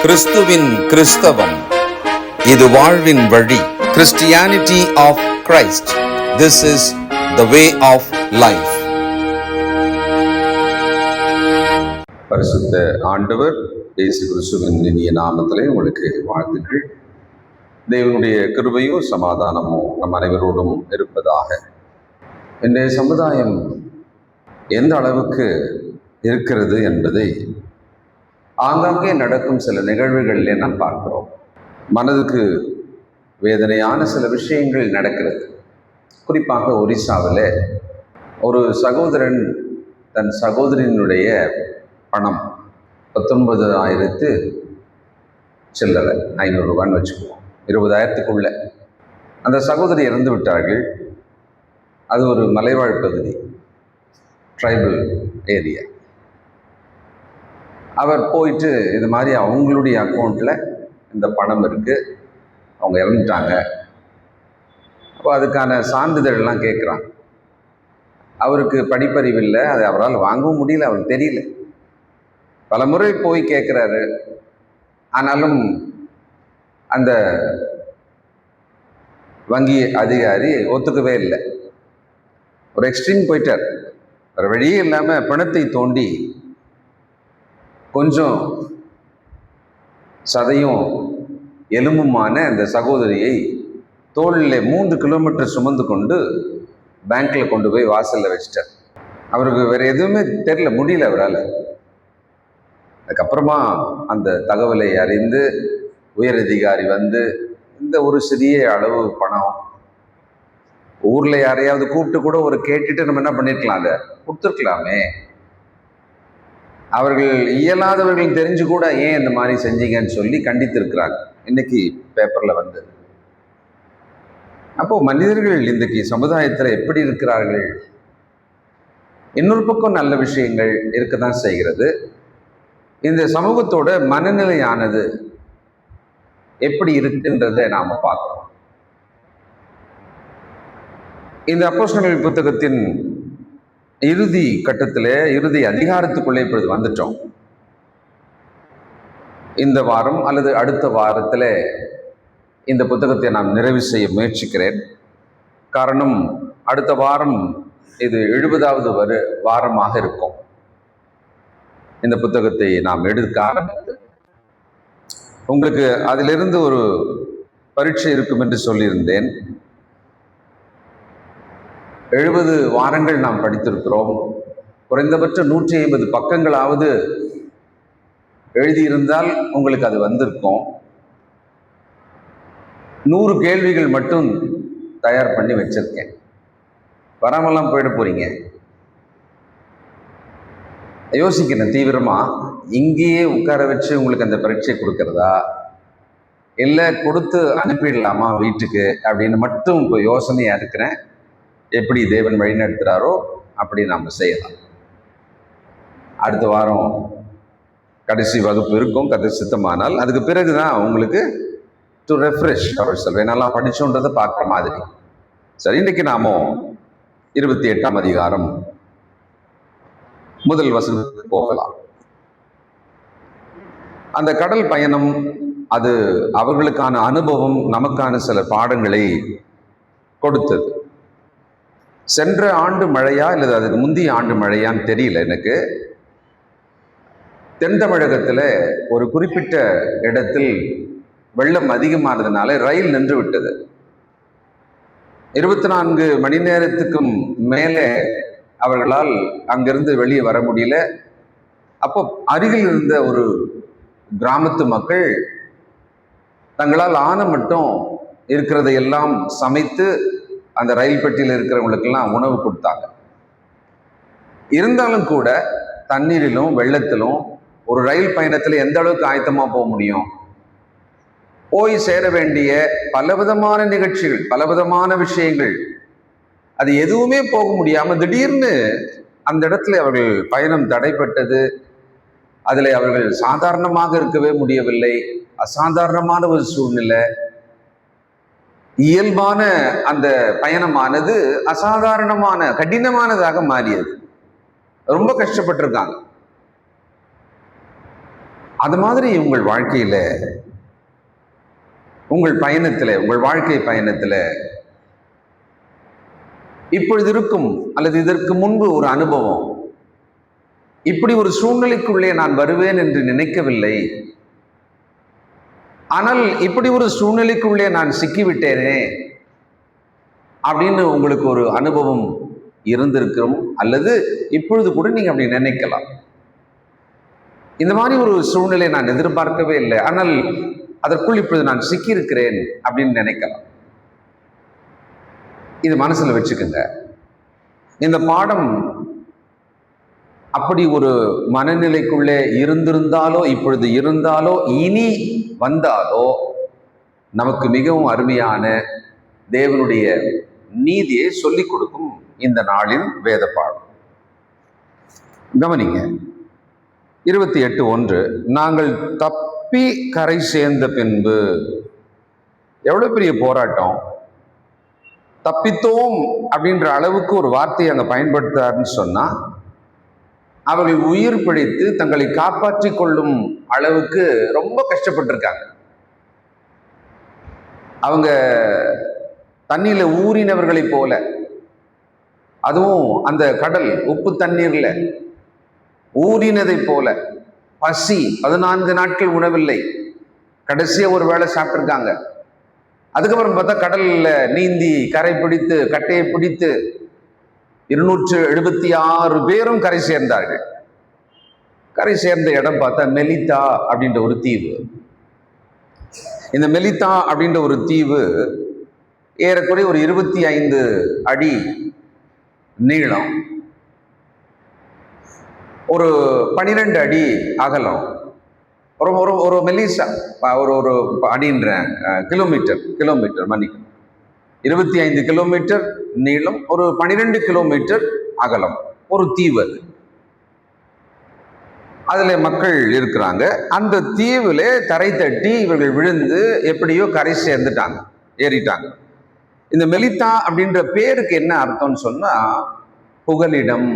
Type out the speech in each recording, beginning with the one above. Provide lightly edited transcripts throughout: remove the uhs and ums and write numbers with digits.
கிறிஸ்துவின் கிறிஸ்தவம், இது வாழ்வின் வழி. Christianity of Christ. This is the way of life. பரிசுத்த ஆண்டவர் இயேசு கிறிஸ்துவின் இனிய நாமத்திலே உங்களுக்கு வாழ்த்துக்கள். தேவனுடைய கிருபையும் சமாதானமும் நம் அனைவரோடும் இருப்பதாக. இன்றைய சமுதாயம் எந்த அளவுக்கு இருக்கிறது என்பதை ஆங்காங்கே நடக்கும் சில நிகழ்வுகளிலே நாம் பார்க்கிறோம். மனதுக்கு வேதனையான சில விஷயங்கள் நடக்கிறது. குறிப்பாக ஒரிசாவில் ஒரு சகோதரன் தன் சகோதரியினுடைய பணம் 19,000 சில்லறை, 500 ரூபான்னு வச்சுக்குவோம், 20,000க்குள்ள அந்த சகோதரி இறந்து விட்டார்கள். அது ஒரு மலைவாழ் பகுதி, ட்ரைபல் ஏரியா. அவர் போயிட்டு இது மாதிரி அவங்களுடைய அக்கௌண்ட்டில் இந்த பணம் இருக்குது, அவங்க இறந்துட்டாங்க, அப்போ அதுக்கான சான்றிதழ்லாம் கேட்குறாங்க. அவருக்கு படிப்பறிவு இல்லை, அதை அவரால் வாங்கவும் முடியல, அவருக்கு தெரியல. பல முறை போய் கேட்குறாரு, ஆனாலும் அந்த வங்கி அதிகாரி ஒத்துக்கவே இல்லை. ஒரு எக்ஸ்ட்ரீம் போயிட்டார். வேறு வழியே இல்லாமல் பணத்தை தோண்டி கொஞ்சம் சதையும் எலும்புமான அந்த சகோதரியை தோளில் 3 கிலோமீட்டர் சுமந்து கொண்டு பேங்க்கில் கொண்டு போய் வாசலில் வச்சிட்டார். அவருக்கு வேறு எதுவுமே தெரியல, முடியல அவரால். அதுக்கப்புறமா அந்த தகவலை அறிந்து உயரதிகாரி வந்து இந்த ஒரு சிறிய அளவு பணம் ஊரில் யாரையாவது கூப்பிட்டு கூட ஒரு கேட்டுட்டு நம்ம என்ன பண்ணியிருக்கலாம், அதை கொடுத்துருக்கலாமே. அவர்கள் இயலாதவர்கள் தெரிஞ்சு கூட ஏன் இந்த மாதிரி செஞ்சீங்கன்னு சொல்லி கண்டித்திருக்கிறாங்க. இன்னைக்கு பேப்பரில் வந்தது. அப்போ மனிதர்கள் இன்றைக்கு சமுதாயத்தில் எப்படி இருக்கிறார்கள்? இன்னொரு பக்கம் நல்ல விஷயங்கள் இருக்க தான் செய்கிறது. இந்த சமூகத்தோட மனநிலையானது எப்படி இருக்குன்றதை நாம் பார்க்கிறோம். இந்த அப்போஸ்தலர்கள் புத்தகத்தின் இறுதி கட்டத்தில், இறுதி அதிகாரத்துக்குள்ளே இப்பொழுது வந்துட்டோம். இந்த வாரம் அல்லது அடுத்த வாரத்தில் இந்த புத்தகத்தை நான் நிறைவு செய்ய முயற்சிக்கிறேன். காரணம், அடுத்த வாரம் இது 70வது வாரமாக இருக்கும். இந்த புத்தகத்தை நாம் எடுக்க ஆரம்பித்து உங்களுக்கு அதிலிருந்து ஒரு பரீட்சை இருக்கும் என்று சொல்லியிருந்தேன். 70 வாரங்கள் நாம் படித்திருக்கிறோம். குறைந்தபட்சம் 150 பக்கங்களாவது எழுதியிருந்தால் உங்களுக்கு அது வந்திருக்கும். 100 கேள்விகள் மட்டும் தயார் பண்ணி வச்சிருக்கேன். வராமலாம் போயிட போறீங்க. யோசிக்கிறேன் தீவிரமா, இங்கேயே உட்கார வச்சு உங்களுக்கு அந்த பரீட்சை கொடுக்கறதா, இல்லை கொடுத்து அனுப்பிடலாமா வீட்டுக்கு அப்படின்னு மட்டும் இப்போ யோசனையா இருக்கிறேன். எப்படி தேவன் வழி நடத்துகிறாரோ அப்படி நாம் செய்யலாம். அடுத்த வாரம் கடைசி வகுப்பு இருக்கும், கதை சித்தமானால். அதுக்கு பிறகு தான் உங்களுக்கு டு ரெஃப்ரெஷ் அவர் என்னெல்லாம் படித்தோன்றதை பார்க்குற மாதிரி. சரி, இன்றைக்கு நாம 28ஆம் அதிகாரம் முதல் வசனத்துக்கு போகலாம். அந்த கடல் பயணம், அது அவர்களுக்கான அனுபவம் நமக்கான சில பாடங்களை கொடுத்தது. சென்ற ஆண்டு மழையா இல்லை அதுக்கு முந்தைய ஆண்டு மழையான்னு தெரியல எனக்கு. தென் தமிழகத்தில் ஒரு குறிப்பிட்ட இடத்தில் வெள்ளம் அதிகமானதுனால ரயில் நின்று விட்டது. 24 மணி நேரத்துக்கும் மேலே அவர்களால் அங்கிருந்து வெளியே வர முடியல. அப்போ அருகில் இருந்த ஒரு கிராமத்து மக்கள் தங்களால் ஆன மட்டும் இருக்கிறதையெல்லாம் சமைத்து அந்த ரயில் பெட்டியில் இருக்கிறவங்களுக்கெல்லாம் உணவு கொடுத்தாங்க. இருந்தாலும் கூட தண்ணீரிலும் வெள்ளத்திலும் ஒரு ரயில் பயணத்தில் எந்த அளவுக்கு ஆயத்தமாக போக முடியும்? போய் சேர வேண்டிய பலவிதமான நிகழ்ச்சிகள், பலவிதமான விஷயங்கள், அது எதுவுமே போக முடியாமல் திடீர்னு அந்த இடத்துல அவர்கள் பயணம் தடைப்பட்டது. அதில் அவர்கள் சாதாரணமாக இருக்கவே முடியவில்லை. அசாதாரணமான ஒரு சூழ்நிலை. இயல்பான அந்த பயணமானது அசாதாரணமான கடினமானதாக மாறியது. ரொம்ப கஷ்டப்பட்டிருக்காங்க. அது மாதிரி உங்கள் வாழ்க்கையில, உங்கள் பயணத்துல, உங்கள் வாழ்க்கை பயணத்துல இப்பொழுது இருக்கும் அல்லது இதற்கு முன்பு ஒரு அனுபவம், இப்படி ஒரு சூழ்நிலைக்குள்ளே நான் வருவேன் என்று நினைக்கவில்லை, ஆனால் இப்படி ஒரு சூழ்நிலைக்குள்ளே நான் சிக்கிவிட்டேனே அப்படின்னு உங்களுக்கு ஒரு அனுபவம் இருந்திருக்கும், அல்லது இப்பொழுது கூட நீங்க அப்படி நினைக்கலாம். இந்த மாதிரி ஒரு சூழ்நிலை நான் எதிர்பார்க்கவே இல்லை, ஆனால் அதற்குள் இப்பொழுது நான் சிக்கியிருக்கிறேன் அப்படின்னு நினைக்கலாம். இது மனசுல வச்சுக்கோங்க. இந்த பாடம் அப்படி ஒரு மனநிலைக்குள்ளே இருந்திருந்தாலோ, இப்பொழுது இருந்தாலோ, இனி வந்தாலோ நமக்கு மிகவும் அருமையான தேவனுடைய நீதியை சொல்லிக் கொடுக்கும் இந்த நாளின் வேத பாடம். கவனிங்க, 28:1, நாங்கள் தப்பி கரை சேர்ந்த பின்பு. எவ்வளவு பெரிய போராட்டம்! தப்பித்தோம் அப்படின்ற அளவுக்கு ஒரு வார்த்தையை அங்க பயன்படுத்தாருன்னு சொன்னா, அவர்கள் உயிர் பிழைத்து தங்களை காப்பாற்றிக் கொள்ளும் அளவுக்கு ரொம்ப கஷ்டப்பட்டிருக்காங்க. அவங்க தண்ணியில ஊறினவர்களை போல, அதுவும் அந்த கடல் உப்பு தண்ணீர்ல ஊறினதை போல, பசி, 14 நாட்கள் உணவில்லை, கடைசியா ஒரு வேளை சாப்பிட்டிருக்காங்க. அதுக்கப்புறம் பார்த்தா கடல்ல நீந்தி கரை பிடித்து, கட்டையை பிடித்து 276 பேரும் கரை சேர்ந்தார்கள். கரை சேர்ந்த இடம் பார்த்தா மெலித்தா அப்படின்ற ஒரு தீவு. இந்த மெலித்தா அப்படின்ற ஒரு தீவு ஏறக்குறைய ஒரு 25 அடி நீளம், ஒரு 12 அடி அகலம், ஒரு ஒரு ஒரு மெலிசா ஒரு ஒரு அடின்ற கிலோமீட்டர் மன்னிக்கும், 25 கிலோமீட்டர் நீளம், ஒரு 12 கிலோமீட்டர் அகலம் ஒரு தீவு. அதுல மக்கள் இருக்கிறாங்க. அந்த தீவுல தரை தட்டி இவர்கள் விழுந்து எப்படியோ கரை சேர்ந்துட்டாங்க, ஏறிட்டாங்க. இந்த மெலித்தா அப்படின்ற பேருக்கு என்ன அர்த்தம்னு சொன்னா, புகலிடம்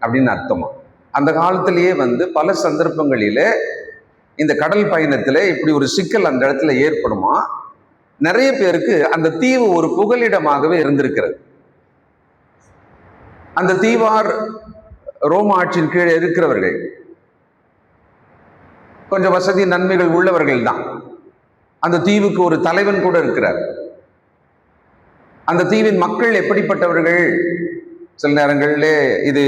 அப்படின்னு அர்த்தமா. அந்த காலத்திலேயே பல சந்தர்ப்பங்களில இந்த கடல் பயணத்துல இப்படி ஒரு சிக்கல் அந்த இடத்துல ஏற்படுமா, நிறைய பேருக்கு அந்த தீவு ஒரு புகலிடமாகவே இருந்திருக்கிறது. அந்த தீவார் ரோம ஆட்சியின் கீழே இருக்கிறவர்கள், கொஞ்சம் வசதி நன்மைகள் உள்ளவர்கள் தான். அந்த தீவுக்கு ஒரு தலைவன் கூட இருக்கிறார். அந்த தீவின் மக்கள் எப்படிப்பட்டவர்கள்? சில நேரங்களிலே இது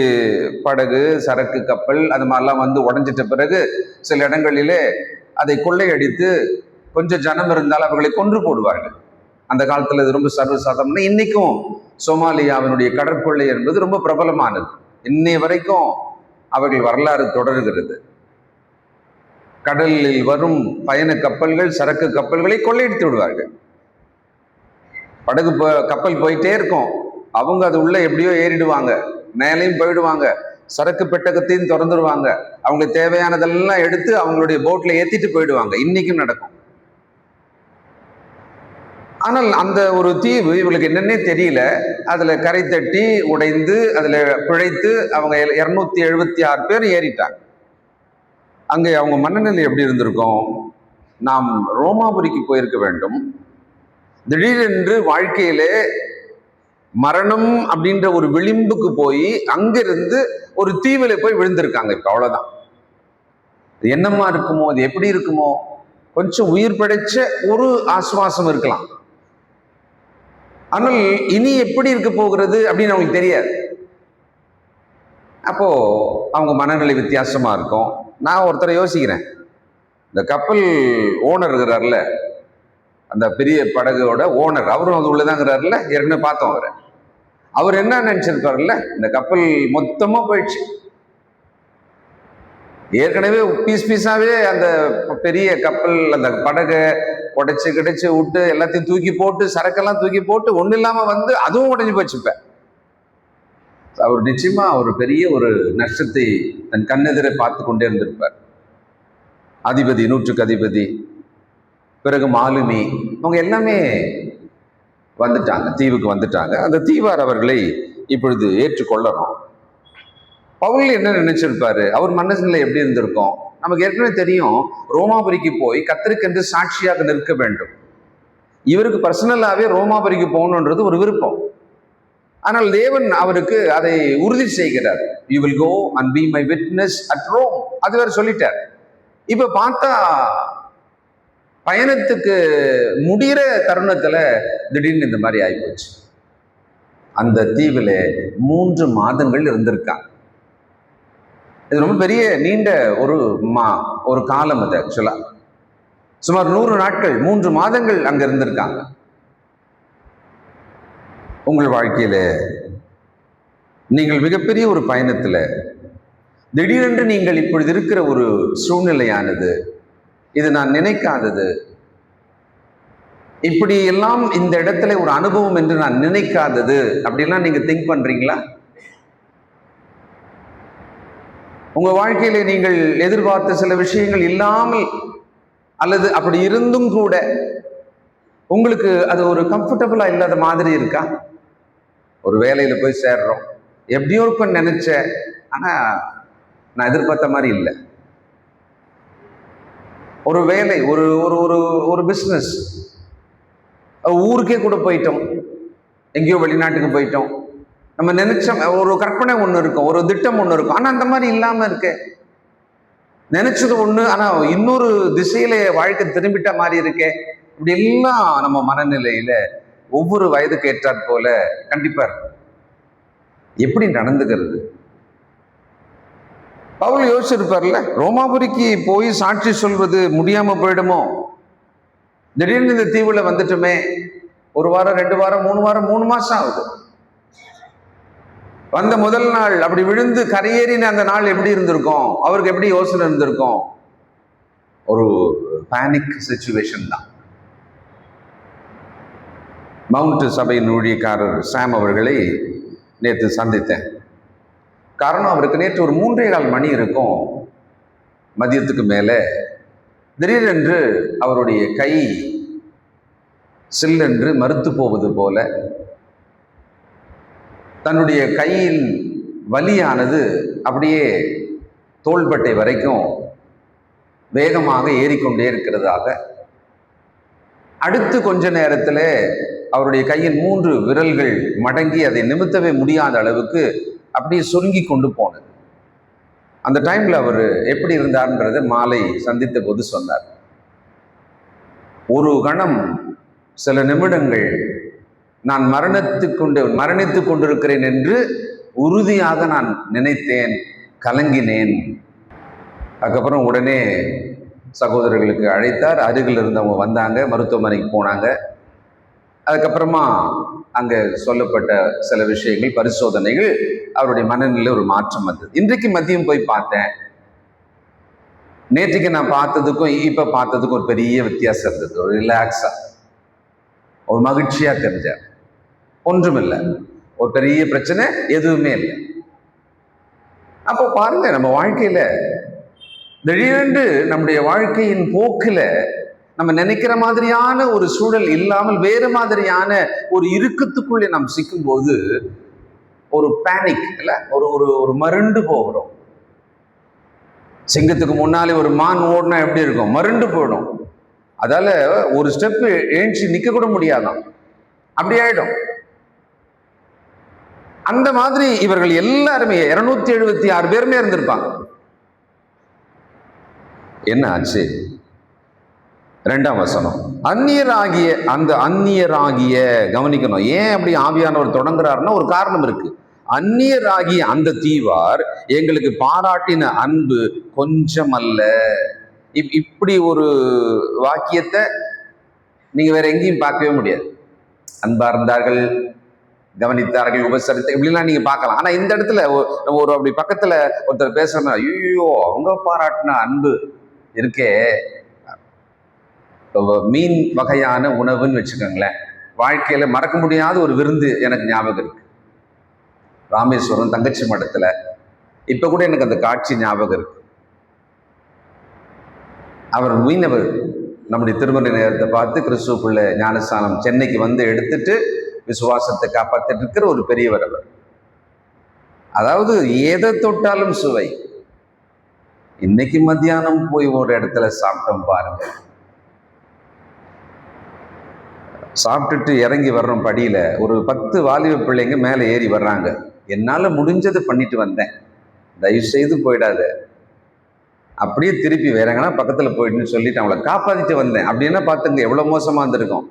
படகு, சரக்கு கப்பல் அது மாதிரிலாம் உடைஞ்சிட்ட பிறகு சில இடங்களிலே அதை கொள்ளையடித்து கொஞ்சம் ஜனம் இருந்தால் அவர்களை கொன்று போடுவார்கள். அந்த காலத்தில் இது ரொம்ப சர்வசாதாரணம். இன்னைக்கும் சோமாலியாவினுடைய கடற்கொள்ளை என்பது ரொம்ப பிரபலமானது. இன்னைய வரைக்கும் அவர்கள் வரலாறு தொடர்கிறது. கடலில் வரும் பயண கப்பல்கள், சரக்கு கப்பல்களை கொள்ளையடித்து விடுவார்கள். படகு கப்பல் போயிட்டே இருக்கும், அவங்க அது உள்ள எப்படியோ ஏறிடுவாங்க, மேலையும் போயிடுவாங்க, சரக்கு பெட்டகத்தையும் திறந்துடுவாங்க, அவங்களுக்கு தேவையானதெல்லாம் எடுத்து அவங்களுடைய போட்ல ஏத்திட்டு போயிடுவாங்க. இன்னைக்கும் நடக்கும். ஆனால் அந்த ஒரு தீவு இவங்களுக்கு என்னன்னே தெரியல, அதுல கரை தட்டி உடைந்து அதுல பிழைத்து அவங்க 276 பேர் ஏறிட்டாங்க. அங்கே அவங்க மனநிலை எப்படி இருந்திருக்கும்? நாம் ரோமாபுரிக்கு போயிருக்க வேண்டும், திடீரென்று வாழ்க்கையிலே மரணம் அப்படின்ற ஒரு விளிம்புக்கு போய் அங்கிருந்து ஒரு தீவில போய் விழுந்திருக்காங்க. இப்ப அவ்வளவுதான். என்னமா இருக்குமோ, அது எப்படி இருக்குமோ, கொஞ்சம் உயிர் பிழைச்ச ஒரு ஆசுவாசம் இருக்கலாம், ஆனால் இனி எப்படி இருக்க போகிறது அப்படின்னு அவங்களுக்கு தெரியாது. அப்போ அவங்க மனநிலை வித்தியாசமா இருக்கும். நான் ஒருத்தரை யோசிக்கிறேன், இந்த கப்பல் ஓனர் இருக்கிறார்ல, அந்த பெரிய படகோட ஓனர், அவரும் அது உள்ளதாங்கிறாருல, ஏற்கனவே பார்த்தோம் அவரை. அவர் என்ன நினைச்சிருப்பாருல்ல, இந்த கப்பல் மொத்தமா போயிடுச்சு, ஏற்கனவே பீஸ் பீஸாவே அந்த பெரிய கப்பல் அந்த படகை உடைச்சு கிடைச்சு விட்டு எல்லாத்தையும் தூக்கி போட்டு, சரக்கெல்லாம் தூக்கி போட்டு ஒண்ணு இல்லாம அதுவும் உடைஞ்சு போச்சுப்ப. அவர் நிச்சயமா ஒரு பெரிய ஒரு நஷ்டத்தை தன் கண்ணெதிரை பார்த்து கொண்டே இருந்திருப்பார். அதிபதி, 100க்கு அதிபதி, பிறகு மாலுமி, அவங்க எல்லாமே வந்துட்டாங்க, தீவுக்கு வந்துட்டாங்க. அந்த தீவார் அவர்களை இப்பொழுது ஏற்றுக்கொள்ளணும். பவுல் என்ன நினைச்சிருப்பாரு? அவர் மனசுல எப்படி இருந்திருக்கும்? நமக்கு ஏற்கனவே தெரியும், ரோமாபுரிக்கு போய் கர்த்தருக்கென்று சாட்சியாக நிற்க வேண்டும். இவருக்கு பர்சனலாவே ரோமாபுரிக்கு போகணுன்றது ஒரு விருப்பம். ஆனால் தேவன் அவருக்கு அதை உறுதி செய்கிறார். You will go and be my witness at Rome. அது வேற சொல்லிட்டார். இப்ப பார்த்தா பயணத்துக்கு முடிகிற தருணத்துல திடீர்னு இந்த மாதிரி ஆயிப்போச்சு. அந்த தீவுல 3 மாதங்கள் இருந்திருக்காங்க. இது ரொம்ப பெரிய நீண்ட ஒரு காலம். அது ஆக்சுவலா சுமார் 100 நாட்கள், 3 மாதங்கள் அங்க இருந்திருக்காங்க. உங்கள் வாழ்க்கையில நீங்கள் மிகப்பெரிய ஒரு பயணத்துல திடீரென்று நீங்கள் இப்பொழுது இருக்கிற ஒரு சூழ்நிலையானது, இது நான் நினைக்காதது, இப்படி எல்லாம் இந்த இடத்துல ஒரு அனுபவம் என்று நான் நினைக்காதது, அப்படிலாம் நீங்க திங்க் பண்றீங்களா? உங்க வாழ்க்கையில நீங்கள் எதிர்பார்த்த சில விஷயங்கள் இல்லாமல், அல்லது அப்படி இருந்தும் கூட உங்களுக்கு அது ஒரு கம்ஃபர்டபுளா இல்லாத மாதிரி இருக்கா? ஒரு வேலையில போய் சேர்றோம், எப்படியோ இருக்கும் நினைச்சேன், ஆனா நான் எதிர்பார்த்த மாதிரி இல்லை. ஒரு வேலை, ஒரு ஒரு ஒரு ஒரு பிஸ்னஸ், ஊருக்கே கூட போயிட்டோம், எங்கேயோ வெளிநாட்டுக்கு போயிட்டோம், நம்ம நினைச்ச ஒரு கற்பனை ஒன்று இருக்கும், ஒரு திட்டம் ஒன்று இருக்கும், ஆனா அந்த மாதிரி இல்லாம இருக்கு. நினைச்சது ஒண்ணு, ஆனா இன்னொரு திசையில வாழ்க்கை திரும்பிட்ட மாதிரி இருக்கே. இப்படி எல்லாம் நம்ம மனநிலையில ஒவ்வொரு வயதுக்கு ஏற்றாற் போல கண்டிப்பா இருக்கும். எப்படி நடந்துக்கிறது? பவுல் யோசிச்சிருப்பார்ல, ரோமாபுரிக்கு போய் சாட்சி சொல்வது முடியாம போயிடுமோ, திடீர்னு இந்த தீவுல வந்துட்டுமே, 1 வாரம் 2 வாரம் 3 வாரம் 3 மாசம் ஆகுது. வந்த முதல் நாள் அப்படி விழுந்து கரையேறின அந்த நாள் எப்படி இருந்திருக்கும்? அவருக்கு எப்படி யோசனை இருந்திருக்கும்? ஒரு பேனிக் சிச்சுவேஷன் தான். மவுண்ட் சபையின் ஊழியக்காரர் சாம் அவர்களை நேற்று சந்தித்தேன். காரணம், அவருக்கு நேற்று ஒரு 3:15 மணி இருக்கும், மதியத்துக்கு மேலே திடீரென்று அவருடைய கை சில்லென்று மறுத்து போவது போல, தன்னுடைய கையின் வலியானது அப்படியே தோள்பட்டை வரைக்கும் வேகமாக ஏறிக்கொண்டே இருக்கிறதாக, அடுத்து கொஞ்ச நேரத்தில் அவருடைய கையின் 3 விரல்கள் மடங்கி அதை நிமித்தவே முடியாத அளவுக்கு அப்படியே சுருங்கி கொண்டு போனது. அந்த டைம்ல அவர் எப்படி இருந்தார்ன்றதை மாலை சந்தித்த போது சொன்னார். ஒரு கணம், சில நிமிடங்கள் நான் மரணித்துக் கொண்டிருக்கிறேன் என்று உறுதியாக நான் நினைத்தேன், கலங்கினேன். அதுக்கப்புறம் உடனே சகோதரர்களுக்கு அழைத்தார். அருகில் இருந்தவங்க வந்தாங்க, மருத்துவமனைக்கு போனாங்க. அதுக்கப்புறமா அங்கே சொல்லப்பட்ட சில விஷயங்கள், பரிசோதனைகள், அவருடைய மனநிலையில் ஒரு மாற்றம் வந்தது. இன்றைக்கு மதியம் போய் பார்த்தேன். நேற்றுக்கு நான் பார்த்ததுக்கும் இப்போ பார்த்ததுக்கும் ஒரு பெரிய வித்தியாசம் இருந்தது. ஒரு ரிலாக்ஸா, ஒரு மகிழ்ச்சியா தெரிஞ்சார். ஒன்றுமில்லை, ஒரு பெரிய பிரச்சனை எதுவுமே இல்லை. அப்போ பாருங்க, நம்ம வாழ்க்கையில திடீரென்று நம்முடைய வாழ்க்கையின் போக்கில நம்ம நினைக்கிற மாதிரியான ஒரு சூழல் இல்லாமல் வேறு மாதிரியான ஒரு இறுக்கத்துக்குள்ளே நாம் சிக்கும் போது ஒரு பேனிக் இல்ல, ஒரு ஒரு ஒரு மருண்டு போகிறோம். சிங்கத்துக்கு முன்னாலே ஒரு மான் ஓடினா எப்படி இருக்கும்? மருண்டு போயிடும். அதால ஒரு ஸ்டெப் எழுச்சி நிக்க கூட முடியாதான், அப்படி ஆயிடும். அந்த மாதிரி இவர்கள் எல்லாருமே 276 பேருமே இருந்திருப்பாங்க. என்ன ஆச்சு? 2ஆம் வசனம், அந்நியராகிய கவனிக்கணும். ஏன் அப்படி ஆவியானவர் தொடங்குறாருன்னா ஒரு காரணம் இருக்கு. அந்நியராகிய அந்த தீவார் எங்களுக்கு பாராட்டின அன்பு கொஞ்சம் அல்ல. இப்படி ஒரு வாக்கியத்தை நீங்க வேற எங்கேயும் பார்க்கவே முடியாது. அன்பா இருந்தார்கள், கவனித்தார்கள், உபசரித்த, இப்படிலாம் நீங்க பார்க்கலாம். ஆனா இந்த இடத்துல ஒரு அப்படி பக்கத்துல ஒருத்தர் பேசுறா, ஐயோ அவங்க பாராட்டின அன்பு இருக்கே. மீன் வகையான உணவுன்னு வச்சுக்கோங்களேன், வாழ்க்கையில மறக்க முடியாத ஒரு விருந்து எனக்கு ஞாபகம் இருக்கு. ராமேஸ்வரம் தங்கச்சி மடத்துல இப்ப கூட எனக்கு அந்த காட்சி ஞாபகம் இருக்கு. அவர் மீனவர், நம்முடைய திருமண நேரத்தை பார்த்து கிறிஸ்துவுக்குள்ள ஞானஸ்தானம் சென்னைக்கு வந்து எடுத்துட்டு விசுவாசத்தை காப்பாற்றிட்டு இருக்கிற ஒரு பெரியவர் அவர். அதாவது எதை தொட்டாலும் சுவை. இன்னைக்கு மத்தியானம் போய் ஒரு இடத்துல சாப்பிட்டோம் பாருங்க. சாப்பிட்டுட்டு இறங்கி வர்றோம் படியில, ஒரு 10 வாலிப பிள்ளைங்க மேலே ஏறி வர்றாங்க. என்னால முடிஞ்சதை பண்ணிட்டு வந்தேன், தயவு செய்து போயிடாத, அப்படியே திருப்பி வேற எங்கன்னா பக்கத்துல போயிட்டுன்னு சொல்லிட்டு அவங்கள காப்பாத்திட்டு வந்தேன் அப்படின்னா பார்த்துங்க எவ்வளவு மோசமா இருந்திருக்கும்.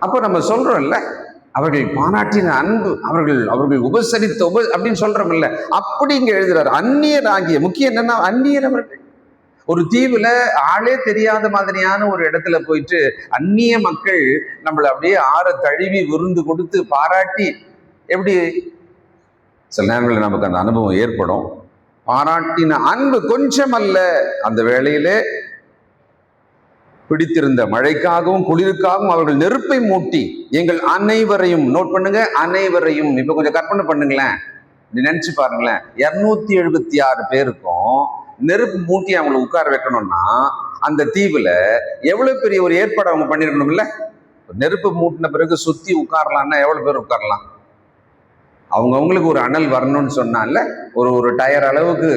அப்போ நம்ம சொல்றோம்ல, அவர்கள் பாராட்டின அன்பு, அவர்கள் உபசரித்த அப்படின்னு சொல்றோம் இல்ல, அப்படி இங்க எழுதுறாரு. அந்நியர் ஆகிய, முக்கியம் என்னன்னா அந்நியர் அவர்கள். ஒரு தீவுல ஆளே தெரியாத மாதிரியான ஒரு இடத்துல போயிட்டு அந்நிய மக்கள் நம்மளை அப்படியே ஆற தழுவி விருந்து கொடுத்து பாராட்டி, எப்படி சில நேரங்களில் நமக்கு அந்த அனுபவம் ஏற்படும். பாராட்டின அன்பு கொஞ்சம் அல்ல. அந்த வேளையிலே பிடித்திருந்த மழைக்காகவும் குளிருக்காகவும் அவர்கள் நெருப்பை மூட்டி எங்கள் அனைவரையும், நோட் பண்ணுங்க, அனைவரையும், இப்ப கொஞ்சம் கற்பனை பண்ணுங்களேன், நினைச்சு பாருங்களேன், 276 பேருக்கும் நெருப்பு மூட்டி அவங்களை உட்கார வைக்கணும்னா அந்த தீவுல எவ்வளவு பெரிய ஒரு ஏற்பாடு அவங்க பண்ணிருக்கணும்ல. நெருப்பு மூட்டின பிறகு சுத்தி உட்காரலாம்னா எவ்வளவு பேர் உட்காரலாம்? அவங்களுக்கு ஒரு அனல் வரணும்னு சொன்னால ஒரு டயர் அளவுக்கு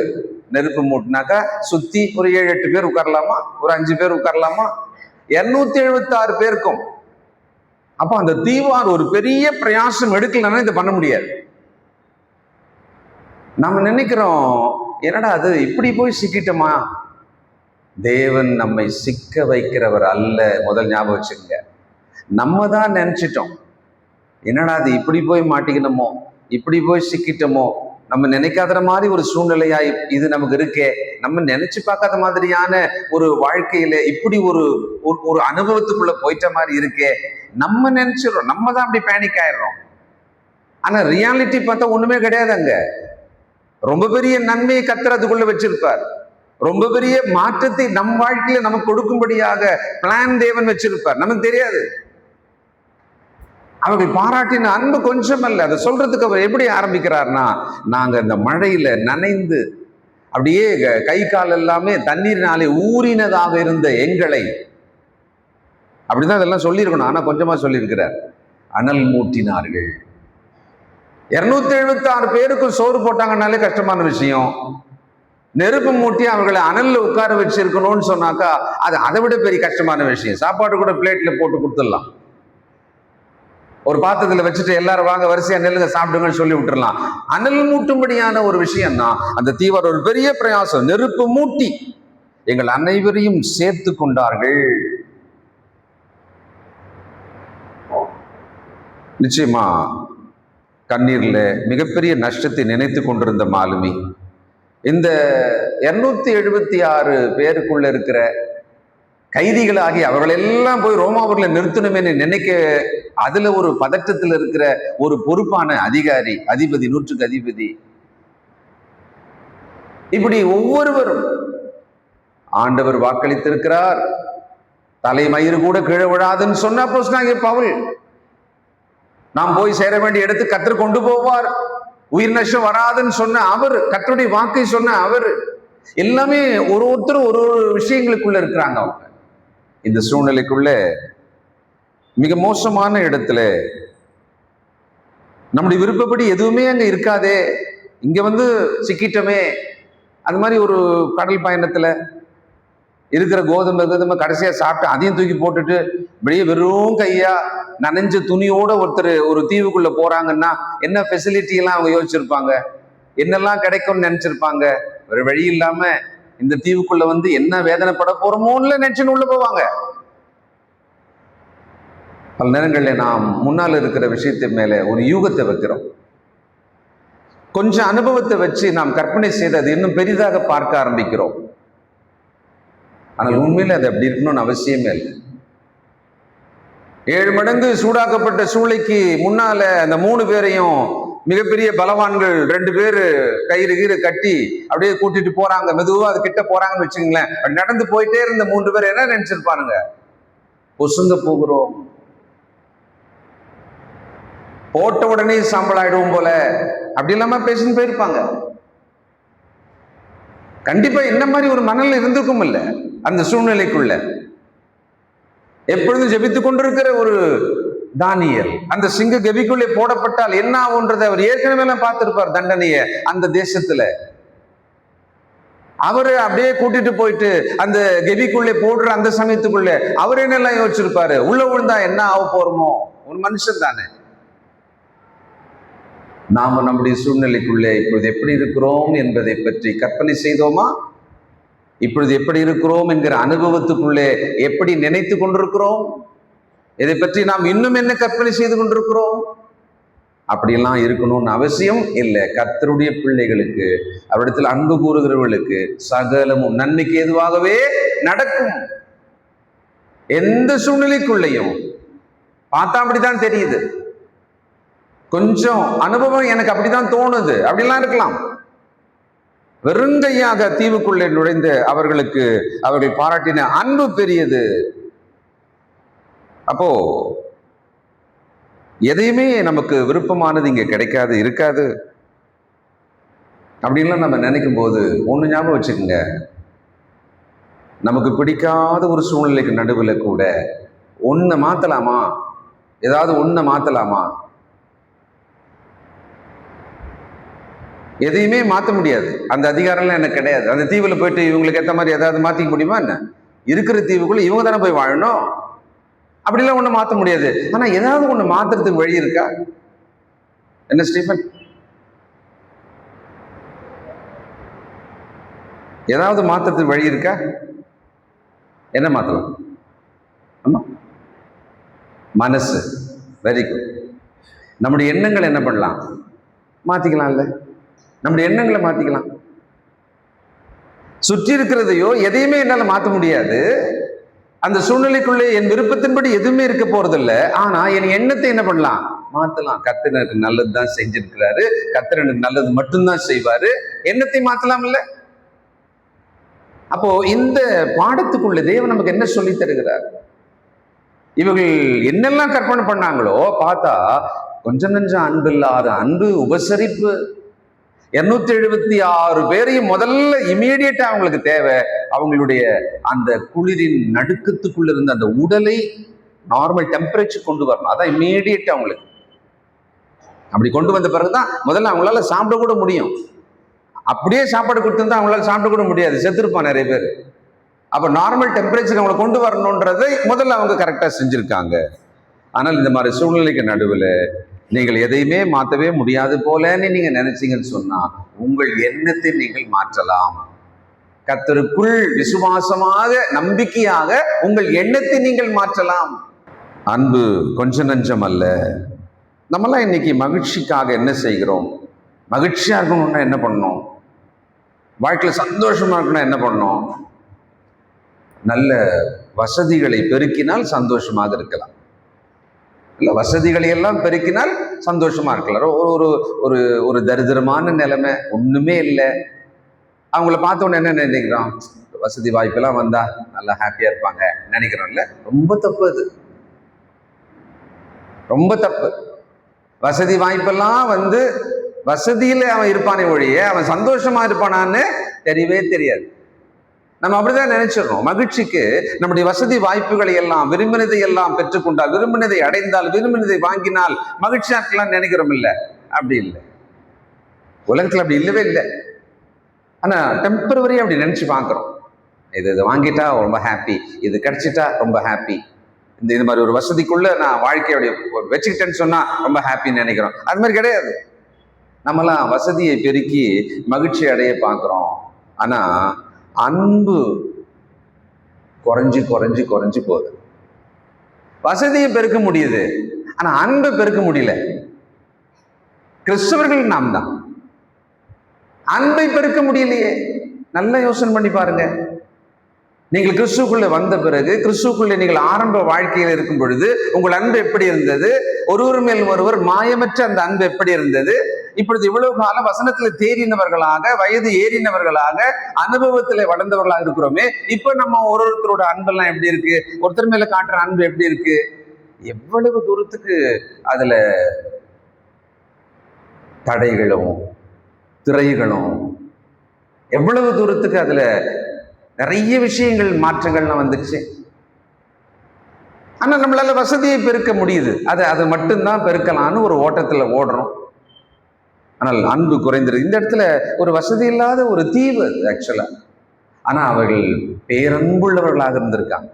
நெருப்பு மூட்டினாக்கா சுத்தி ஒரு 7-8 பேர் உட்காரலாமா, ஒரு 5 பேர் உட்காரலாமா? 276 பேருக்கும். அப்ப அந்த தீவார் ஒரு பெரிய பிரயாசம் எடுக்கலன்னா இதை பண்ண முடியாது. நம்ம நினைக்கிறோம், என்னடா அது இப்படி போய் சிக்கிட்டோமா? தேவன் நம்மை சிக்க வைக்கிறவர் அல்ல. முதல் ஞாபகம் வச்சுக்கோங்க. நம்ம தான் நினைச்சிட்டோம், என்னடா அது இப்படி போய் மாட்டிக்கணுமோ, இப்படி போய் சிக்கிட்டோமோ, நம்ம நினைக்காத மாதிரி ஒரு சூழ்நிலையா இது நமக்கு இருக்கே, நம்ம நினைச்சு பார்க்காத மாதிரியான ஒரு வாழ்க்கையில இப்படி ஒரு அனுபவத்துக்குள்ள போயிட்ட மாதிரி இருக்கே, நம்ம நினைச்சிடறோம். நம்ம தான் அப்படி பேனிக் ஆயிடுறோம். ஆனா ரியாலிட்டி பார்த்தா ஒண்ணுமே கிடையாது. அங்க ரொம்ப பெரிய நன்மையை கத்துறதுக்குள்ள வச்சிருப்பார். ரொம்ப பெரிய மாற்றத்தை நம் வாழ்க்கையில நமக்கு கொடுக்கும்படியாக பிளான் தேவன் வச்சிருப்பார். நமக்கு தெரியாது. அவர்கள் பாராட்டின அன்பு கொஞ்சம் அல்ல. அதை சொல்றதுக்கு அவர் எப்படி ஆரம்பிக்கிறார்னா, நாங்க இந்த மழையில நனைந்து அப்படியே கை கால் எல்லாமே தண்ணீரினாலே ஊறினதாக இருந்த எங்களை, அப்படிதான் அதெல்லாம் சொல்லியிருக்கணும், ஆனா கொஞ்சமா சொல்லியிருக்கிறார். அனல் மூட்டினார்கள். 276 பேருக்கு சோறு போட்டாங்கன்னாலே கஷ்டமான விஷயம். நெருப்பு மூட்டி அவர்களை அனல்ல உட்கார வச்சிருக்கணும்னு சொன்னாக்கா அது அதை விட பெரிய கஷ்டமான விஷயம். சாப்பாடு கூட பிளேட்ல போட்டு கொடுத்துடலாம், ஒரு பாத்திரத்துல வச்சுட்டு எல்லாரும் வாங்க வரிசையா நெல்லுங்க சாப்பிடுங்கன்னு சொல்லி விட்டுறலாம். அனல் மூட்டும்படியான ஒரு விஷயம் தான் அந்த தீவார் ஒரு பெரிய பிரயாசம். நெருப்பு மூட்டி எங்கள் அனைவரையும் சேர்த்து கொண்டார்கள். நிச்சயமா கண்ணீர்ல மிகப்பெரிய நஷ்டத்தை நினைத்து கொண்டிருந்த மாலுமி இந்த 276 பேருக்குள்ள இருக்கிற கைதிகளாகி அவர்கள் எல்லாம் போய் ரோமாபுரில நிறுத்தணுமே நினைக்க, அதுல ஒரு பதட்டத்தில் இருக்கிற ஒரு பொறுப்பான அதிகாரி, அதிபதி, 100க்கு அதிபதி, இப்படி ஒவ்வொருவரும் ஆண்டவர் வாக்களித்திருக்கிறார், தலைமயிறு கூட கீழே விழாதுன்னு சொன்ன அப்போஸ்தலனாகிய பவுல், நாம் போய் சேர வேண்டிய இடத்துக்கு கர்த்தர் கொண்டு போவார், உயிர் நஷ்டம் வராதுன்னு சொன்ன அவர், கர்த்தருடைய வாக்கை சொன்ன அவர், எல்லாமே ஒருத்தரும் ஒரு விஷயங்களுக்குள்ள இருக்கிறாங்க. அவங்க இந்த சூழ்நிலைக்குள்ள மிக மோசமான இடத்துல, நம்முடைய விருப்பப்படி எதுவுமே அங்க இருக்காதே, இங்க வந்து சிக்கிட்டோமே, அது மாதிரி ஒரு கடல் பயணத்துல இருக்கிற கோதுமை கடைசியா சாப்பிட்டு அதையும் தூக்கி போட்டுட்டு வெளியே வெறும் கையா நனைஞ்ச துணியோட ஒருத்தர் ஒரு தீவுக்குள்ள போறாங்கன்னா என்ன ஃபெசிலிட்டி எல்லாம் அவங்க யோசிச்சிருப்பாங்க, என்னெல்லாம் கிடைக்கும்னு நினைச்சிருப்பாங்க. ஒரு வழி இல்லாம இந்த தீவுக்குள்ள வந்து என்ன வேதனைப்பட போறோமோன்னு நினைச்சுன்னு உள்ள போவாங்க. பல நேரங்கள்ல நாம் முன்னால் இருக்கிற விஷயத்து மேல ஒரு யூகத்தை வைக்கிறோம். கொஞ்சம் அனுபவத்தை வச்சு நாம் கற்பனை செய்து அது இன்னும் பெரிதாக பார்க்க ஆரம்பிக்கிறோம். ஆனால் உண்மையில அது அப்படி இருக்கணும்னு அவசியமே இல்லை. 7 மடங்கு சூடாக்கப்பட்ட சூளைக்கு முன்னால அந்த 3 பேரையும் மிகப்பெரிய பலவான்கள் 2 பேரு கயிறு கீறு கட்டி அப்படியே கூட்டிட்டு போறாங்க. மெதுவா அது கிட்ட போறாங்கன்னு வச்சுக்கோங்களேன். நடந்து போயிட்டே இருந்த 3 பேர் என்ன நினைச்சிருப்பானுங்க, பொசுங்க போகிறோம், போட்ட உடனே சாம்பல் ஆயிடுவோம் போல, அப்படி இல்லாம பேசின்னு போயிருப்பாங்க. கண்டிப்பா இந்த மாதிரி ஒரு மனநிலை இருந்திருக்கும் இல்ல அந்த சூழ்நிலைக்குள்ள. எப்பொழுதும் ஜெபித்துக் கொண்டிருக்கிற ஒரு தானியேல் அந்த சிங்க கெபிக்குள்ளே போடப்பட்டால் என்ன ஆகுன்றதை அவர் ஏற்கனவே பார்த்திருப்பார் தண்டனைய அந்த தேசத்துல. அவரு அப்படியே கூட்டிட்டு போயிட்டு அந்த கெபிக்குள்ளே போடுற அந்த சமயத்துக்குள்ள அவர் என்னெல்லாம் யோசிச்சிருப்பாரு, உள்ள விழுந்தா என்ன ஆக போறோமோ. ஒரு மனுஷன் தானே. நாம நம்முடைய சூழ்நிலைக்குள்ளே இப்பொழுது எப்படி இருக்கிறோம் என்பதை பற்றி கற்பனை செய்தோமா? இப்பொழுது எப்படி இருக்கிறோம் என்கிற அனுபவத்துக்குள்ளே எப்படி நினைத்து கொண்டிருக்கிறோம்? இதை பற்றி நாம் இன்னும் என்ன கற்பனை செய்து கொண்டிருக்கிறோம்? அப்படியெல்லாம் இருக்கணும்னு அவசியம் இல்லை. கர்த்தருடைய பிள்ளைகளுக்கு, அவரிடத்தில் அன்பு கூறுகிறவர்களுக்கு சகலமும் நன்மைக்கு ஏதுவாகவே நடக்கும். எந்த சூழ்நிலைக்குள்ளையும் பார்த்தா அப்படித்தான் தெரியுது. கொஞ்சம் அனுபவம் எனக்கு அப்படித்தான் தோணுது, அப்படிலாம் இருக்கலாம். வெறுங்கையாக தீவுக்குள்ளே நுழைந்த அவர்களுக்கு அவர்கள் பாராட்டின அன்பு பெரியது. அப்போ எதையுமே நமக்கு விருப்பமானது இங்க கிடைக்காது, இருக்காது அப்படின்லாம் நம்ம நினைக்கும் போது ஒண்ணு ஞாபகம் வச்சுக்கோங்க, நமக்கு பிடிக்காத ஒரு சூழ்நிலைக்கு நடுவில் கூட ஒன்ன மாத்தலாமா? ஏதாவது ஒன்ன மாத்தலாமா? எதையுமே மாற்ற முடியாது. அந்த அதிகாரம்லாம் எனக்கு கிடையாது. அந்த தீவுல போயிட்டு இவங்களுக்கு ஏற்ற மாதிரி ஏதாவது மாத்திக்க முடியுமா என்ன? இருக்கிற தீவுக்குள்ள இவங்க தானே போய் வாழணும். அப்படிலாம் ஒண்ணு மாற்ற முடியாது. ஆனா ஏதாவது ஒண்ணு மாத்துறதுக்கு வழி இருக்கா? என்ன ஸ்டீஃபன், ஏதாவது மாத்துறதுக்கு வழி இருக்கா? என்ன மாத்தலாம்? ஆமா, மனசு. Very good. நம்முடைய எண்ணங்கள் என்ன பண்ணலாம்? மாத்திக்கலாம்ல. நம்முடைய எண்ணங்களை மாத்திக்கலாம். சுற்றி இருக்கிறதையோ எதையுமே என்னால மாற்ற முடியாது. அந்த சூழ்நிலைக்குள்ளே என் விருப்பத்தின்படி எதுவுமே இருக்க போறது இல்லை. ஆனா என் எண்ணத்தை என்ன பண்ணலாம்? மாத்தலாம். கர்த்தர் எனக்கு நல்லதுதான் செஞ்சிருக்கிறாரு, கர்த்தர் எனக்கு நல்லது மட்டும்தான் செய்வாரு. எண்ணத்தை மாத்தலாம் இல்ல? அப்போ இந்த பாடத்துக்குள்ள தேவன் நமக்கு என்ன சொல்லி தருகிறார்? இவர்கள் என்னெல்லாம் கற்பனை பண்ணாங்களோ பார்த்தா கொஞ்சம் நஞ்சம் அன்பு இல்லாத அன்பு, உபசரிப்பு. 276 பேரையும் முதல்ல இமீடியட்டா அவங்களுக்கு தேவை அவங்களுடைய அந்த குளிரின் நடுக்கத்துக்குள்ள இருந்த அந்த உடலை நார்மல் டெம்பரேச்சர் கொண்டு வரணும். அதான் இமீடியட்டா அவங்களுக்கு. அப்படி கொண்டு வந்த பிறகுதான் முதல்ல அவங்களால சாப்பிட கூட முடியும். அப்படியே சாப்பாடு கொடுத்துருந்தா அவங்களால சாப்பிட கூட முடியாது, செத்துருப்பான் நிறைய பேர். அப்ப நார்மல் டெம்பரேச்சர் அவங்களை கொண்டு வரணுன்றதை முதல்ல அவங்க கரெக்டா செஞ்சிருக்காங்க. ஆனால் இந்த மாதிரி சூழ்நிலைக்கு நடுவில் நீங்கள் எதையுமே மாற்றவே முடியாது போலன்னு நீங்க நினைச்சீங்கன்னு சொன்னா உங்கள் எண்ணத்தை நீங்கள் மாற்றலாம். கர்த்தருக்குள் விசுவாசமாக, நம்பிக்கையாக உங்கள் எண்ணத்தை நீங்கள் மாற்றலாம். அன்பு கொஞ்ச நஞ்சம் அல்ல. நம்மளாம் இன்னைக்கு மகிழ்ச்சிக்காக என்ன செய்கிறோம்? மகிழ்ச்சியா இருக்கணும்னா என்ன பண்ணணும்? வாழ்க்கையில சந்தோஷமா இருக்கணும் என்ன பண்ணணும்? நல்ல வசதிகளை பெருக்கினால் சந்தோஷமாக இருக்கலாம். இல்ல, வசதிகளை எல்லாம் பெருக்கினால் சந்தோஷமா இருக்கலாம். ஒரு ஒரு ஒரு தரித்திரமான நிலைமை, ஒண்ணுமே இல்லை, அவங்கள பார்த்த உடனே என்ன நினைக்கிறோம்? வசதி வாய்ப்பெல்லாம் வந்தா நல்லா ஹாப்பியா இருப்பாங்க நினைக்கிறோம்ல. ரொம்ப தப்பு. அது ரொம்ப தப்பு. வசதி வாய்ப்பெல்லாம் வந்து வசதியில அவன் இருப்பானே ஒழிய அவன் சந்தோஷமா இருப்பானான்னு தெரியவே தெரியாது. நம்ம அப்படிதான் நினைச்சிடறோம். மகிழ்ச்சிக்கு நம்முடைய வசதி வாய்ப்புகளை எல்லாம், விரும்பினதை எல்லாம் பெற்றுக்கொண்டால், விரும்பினதை அடைந்தால், விரும்பினதை வாங்கினால் மகிழ்ச்சியா இருக்கலாம் நினைக்கிறோம். இல்லை, அப்படி இல்லை. உலகத்துல அப்படி இல்லவே இல்லை. ஆனா டெம்பரவரி அப்படி நினைச்சு பார்க்கிறோம். இது வாங்கிட்டா ரொம்ப ஹாப்பி, இது கிடைச்சிட்டா ரொம்ப ஹாப்பி, இந்த மாதிரி ஒரு வசதிக்குள்ள நான் வாழ்க்கையோடைய வச்சுக்கிட்டேன்னு சொன்னா ரொம்ப ஹாப்பின்னு நினைக்கிறோம். அது மாதிரி கிடையாது. நம்மலாம் வசதியை பெருக்கி மகிழ்ச்சி அடைய பார்க்கிறோம். ஆனா அன்பு குறைஞ்சு குறைஞ்சு குறைஞ்சு போகுது. வசதியை பெருக்க முடியுது, ஆனா அன்பை பெருக்க முடியல. கிறிஸ்தவர்கள் நாம் தான். அன்பை பெருக்க முடியலையே. நல்லா யோசனை பண்ணி பாருங்க. நீங்கள் கிறிஸ்துக்குள்ள வந்த பிறகு, கிறிஸ்துக்குள்ள நீங்கள் ஆரம்ப வாழ்க்கையில் இருக்கும் பொழுது உங்கள் அன்பு எப்படி இருந்தது? ஒருவர் மேல் ஒருவர் மாயமற்ற அந்த அன்பு எப்படி இருந்தது? இப்பொழுது இவ்வளவு காலம் வசனத்துல தேறினவர்களாக, வயது ஏறினவர்களாக, அனுபவத்துல வளர்ந்தவர்களாக இருக்கிறோமே, இப்ப நம்ம ஒருத்தரோட அன்பெல்லாம் எப்படி இருக்கு? ஒருத்தர் மேல காட்டுற அன்பு எப்படி இருக்கு? எவ்வளவு தூரத்துக்கு அதுல தடைகளும் திரைகளும், எவ்வளவு தூரத்துக்கு அதுல நிறைய விஷயங்கள் மாற்றங்கள்லாம் வந்துச்சு. ஆனா நம்மளால வசதியை பெருக்க முடியுது, அது மட்டும்தான் பெருக்கலான்னு ஒரு ஓட்டத்துல ஓடுறோம். ஆனால் அன்பு குறைந்திருக்கு. இந்த இடத்துல ஒரு வசதி இல்லாத ஒரு தீவு ஆக்சுவலா. ஆனா அவர்கள் பேரன்புள்ளவர்களாக இருந்திருக்காங்க.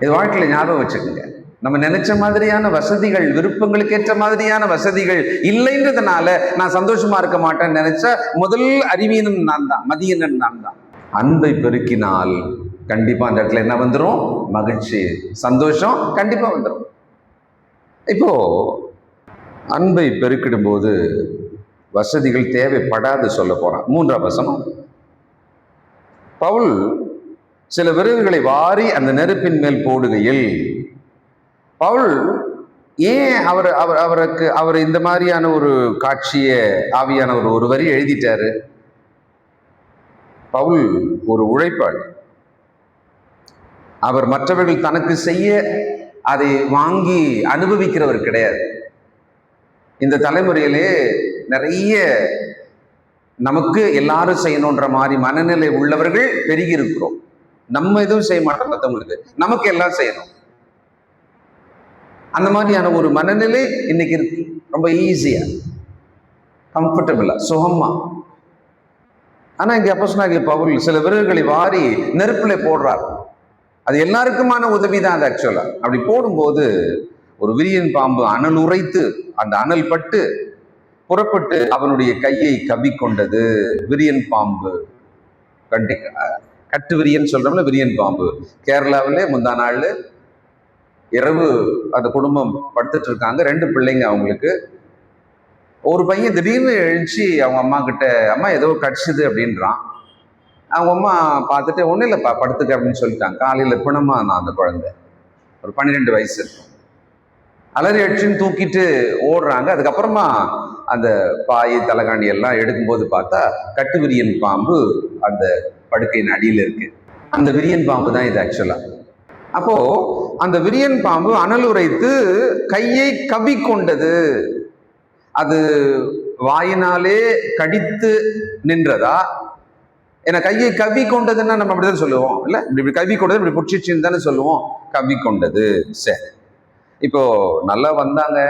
இது வாழ்க்கையில ஞாபகம் வச்சுக்கோங்க. நம்ம நினைச்ச மாதிரியான வசதிகள், விருப்பங்களுக்கு ஏற்ற மாதிரியான வசதிகள் இல்லைன்றதுனால நான் சந்தோஷமா இருக்க மாட்டேன்னு நினைச்சா முதல் அறிவீனன் நான் தான், மதியனன் நான் தான். அன்பை பெருக்கினால் கண்டிப்பா அந்த இடத்துல என்ன வந்துடும்? மகிழ்ச்சி, சந்தோஷம் கண்டிப்பா வந்துடும். இப்போ அன்பை பெருக்கிடும் போது வசதிகள் தேவைப்படாது சொல்ல போறான். 3ஆம் வசனம், பவுல் சில விறகுகளை வாரி அந்த நெருப்பின் மேல் போடுகையில், பவுல் ஏன் அவர் இந்த மாதிரியான ஒரு காட்சியை ஆவியானவர் ஒரு வரி எழுதிட்டாரு. பவுல் ஒரு உழைப்பாளி. அவர் மற்றவர்கள் தனக்கு செய்ய அதை வாங்கி அனுபவிக்கிறவர் கிடையாது. இந்த தலைமுறையிலே நிறைய நமக்கு எல்லாரும் செய்யணுன்ற மாதிரி மனநிலை உள்ளவர்கள் பெருகி இருக்கிறோம். நம்ம எதுவும் செய்ய மாட்டோம், மற்றவங்களுக்கு நமக்கு எல்லாம் செய்யணும். அந்த மாதிரியான ஒரு மனநிலை இன்னைக்கு இருக்கு. ரொம்ப ஈஸியா, கம்ஃபர்டபுளா, சுகமா. ஆனா இங்க அப்போஸ்தலனாகிய பவுல் சில விறகுகளை வாரி நெருப்புல போடுறார். அது எல்லாருக்குமான உதவி தான் அது ஆக்சுவலா. அப்படி போடும்போது ஒரு விரியன் பாம்பு அனல் உரைத்து அந்த அனல் பட்டு புறப்பட்டு அவனுடைய கையை கவ்விக்கொண்டது. விரியன் பாம்பு, கட்டு விரியன் சொல்றோம்ல, விரியன் பாம்பு. கேரளாவிலே முந்தா நாள் இரவு அந்த குடும்பம் படுத்துட்டு இருக்காங்க, 2 பிள்ளைங்க அவங்களுக்கு. ஒரு பையன் திடீர்னு எழுச்சி அவங்க அம்மா கிட்ட, அம்மா ஏதோ கடிச்சுது அப்படின்றான். அவங்க அம்மா பார்த்துட்டு, ஒன்றும் இல்லைப்பா படுத்துக்க அப்படின்னு சொல்லிட்டாங்க. காலையில் பிணமா நான் அந்த குழந்தை, ஒரு 12 வயசு இருக்கும். அலறி அடிச்சுன்னு தூக்கிட்டு ஓடுறாங்க. அதுக்கப்புறமா அந்த பாய் தலைகாணி எல்லாம் எடுக்கும்போது பார்த்தா கட்டு விரியன் பாம்பு அந்த படுக்கையின் அடியில் இருக்கு. அந்த விரியன் பாம்பு தான் இது ஆக்சுவலா. அப்போ அந்த விரியன் பாம்பு அனல் உரைத்து கையை கவ்விக்கொண்டது. அது வாயினாலே கடித்து நின்றதா? ஏன்னா கையை கவ்வி கொண்டதுன்னா நம்ம அப்படிதான் சொல்லுவோம் இல்ல, இப்படி கவ்வி கொண்டது இப்படி புடிச்சிச்சுன்னு தானே சொல்லுவோம். கவ்வி கொண்டது. சரி, இப்போ நல்லா வந்தாங்க,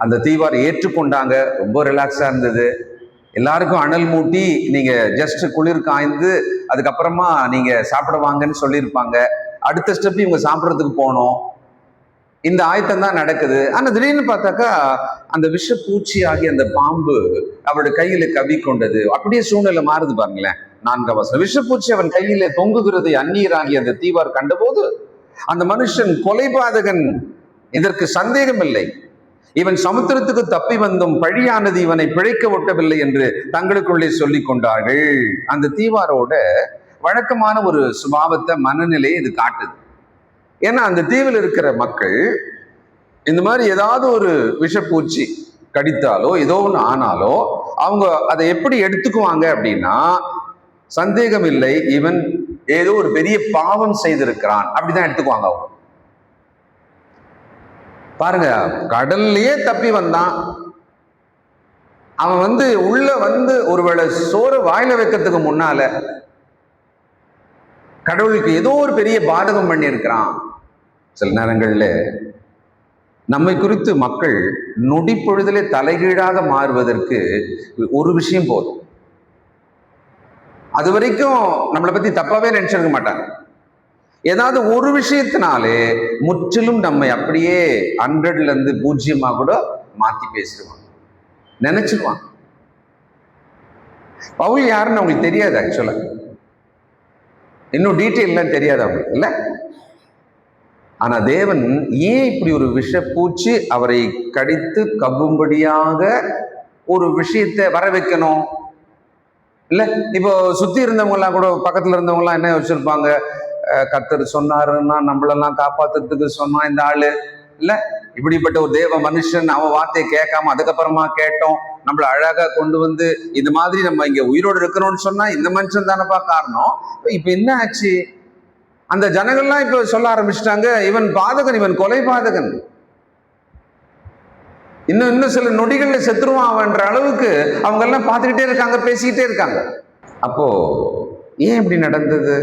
அந்த தீவார் ஏற்றுக்கொண்டாங்க, ரொம்ப ரிலாக்ஸா இருந்தது. எல்லாருக்கும் அனல் மூட்டி நீங்க ஜஸ்ட் குளிர் காய்ந்து அதுக்கப்புறமா நீங்க சாப்பிட வாங்கன்னு சொல்லியிருப்பாங்க. அடுத்த ஸ்டெப் இவங்க சாப்பிட்றதுக்கு போனோம். இந்த ஆயத்தம் தான் நடக்குது. ஆனா திடீர்னு பார்த்தாக்கா அந்த விஷப்பூச்சி ஆகிய அந்த பாம்பு அவருடைய கையில கவ்வி கொண்டது. அப்படியே சூழ்நிலை மாறுது பாருங்களேன். 4ஆம் வசனம், விஷப்பூச்சி அவன் கையில தொங்குகிறதை அந்நியராகி அந்த தீவார் கண்டபோது அந்த மனுஷன் கொலைபாதகன், இதற்கு சந்தேகம் இல்லை. இவன் சமுத்திரத்துக்கு தப்பி வந்தும் பழியானது இவனை பிழைக்க ஒட்டவில்லை என்று தங்களுக்குள்ளே சொல்லிக் கொண்டார்கள். அந்த தீவாரோட வழக்கமான ஒரு சுபாவத்தை, மனநிலையை இது காட்டுது. ஏன்னா அந்த தீவில் இருக்கிற மக்கள் இந்த மாதிரி ஏதாவது ஒரு விஷப்பூச்சி கடித்தாலோ ஏதோ ஒன்று ஆனாலோ அவங்க அதை எப்படி எடுத்துக்குவாங்க அப்படின்னா, சந்தேகம் இல்லை இவன் ஏதோ ஒரு பெரிய பாவம் செய்திருக்கிறான் அப்படிதான் எடுத்துக்குவாங்க அவங்க. பாருங்க, கடல்லையே தப்பி வந்தான் அவன், உள்ள ஒருவேளை சோறு வாயில வைக்கிறதுக்கு முன்னால கடவுளுக்கு ஏதோ ஒரு பெரிய பாதகம் பண்ணி இருக்கிறான். சில நேரங்கள்ல நம்மை குறித்து மக்கள் நொடி பொழுதிலே தலைகீழாக மாறுவதற்கு ஒரு விஷயம் போதும். அது வரைக்கும் நம்மளை பத்தி தப்பாவே நினைச்சிருக்க மாட்டாங்க. ஏதாவது ஒரு விஷயத்தினாலே முற்றிலும் நம்மை அப்படியே 100ல இருந்து 0 கூட மாத்தி பேசிடுவாங்க, நினைச்சிருவாங்க. பவுல் யாருன்னு அவங்களுக்கு தெரியாது ஆக்சுவலா, இன்னும் டீட்டெயில்லாம் தெரியாது அவங்களுக்கு இல்ல. ஆனா தேவன் ஏன் இப்படி ஒரு விஷப்பூச்சி அவரை கடித்து கவ்வும்படியாக ஒரு விஷயத்தை வர வைக்கணும் இல்ல? இப்போ சுத்தி இருந்தவங்க எல்லாம் கூட, பக்கத்துல இருந்தவங்க எல்லாம் என்ன வச்சிருப்பாங்க, கர்த்தர் சொன்னாருன்னா நம்மளெல்லாம் காப்பாத்துறதுக்கு சொன்னா இந்த ஆளு இல்ல, இப்படிப்பட்ட ஒரு தேவ மனுஷன், அவன் வார்த்தையை கேட்காம அதுக்கப்புறமா கேட்டோம், நம்மள அழகா கொண்டு இந்த மாதிரி நம்ம இங்க உயிரோடு இருக்கணும்னு சொன்னா இந்த மனுஷன் தானப்பா காரணம். இப்ப என்ன ஆச்சு? அந்த ஜனங்கள்லாம் இப்ப சொல்ல ஆரம்பிச்சிட்டாங்க, இவன் பாதகன், இவன் கொலை பாதகன், இன்னும் சில நொடிகள்ல செத்துருவான் அவன்ற அளவுக்கு அவங்க எல்லாம் பார்த்துக்கிட்டே இருக்காங்க, பேசிக்கிட்டே இருக்காங்க. அப்போ ஏன் இப்படி நடந்தது?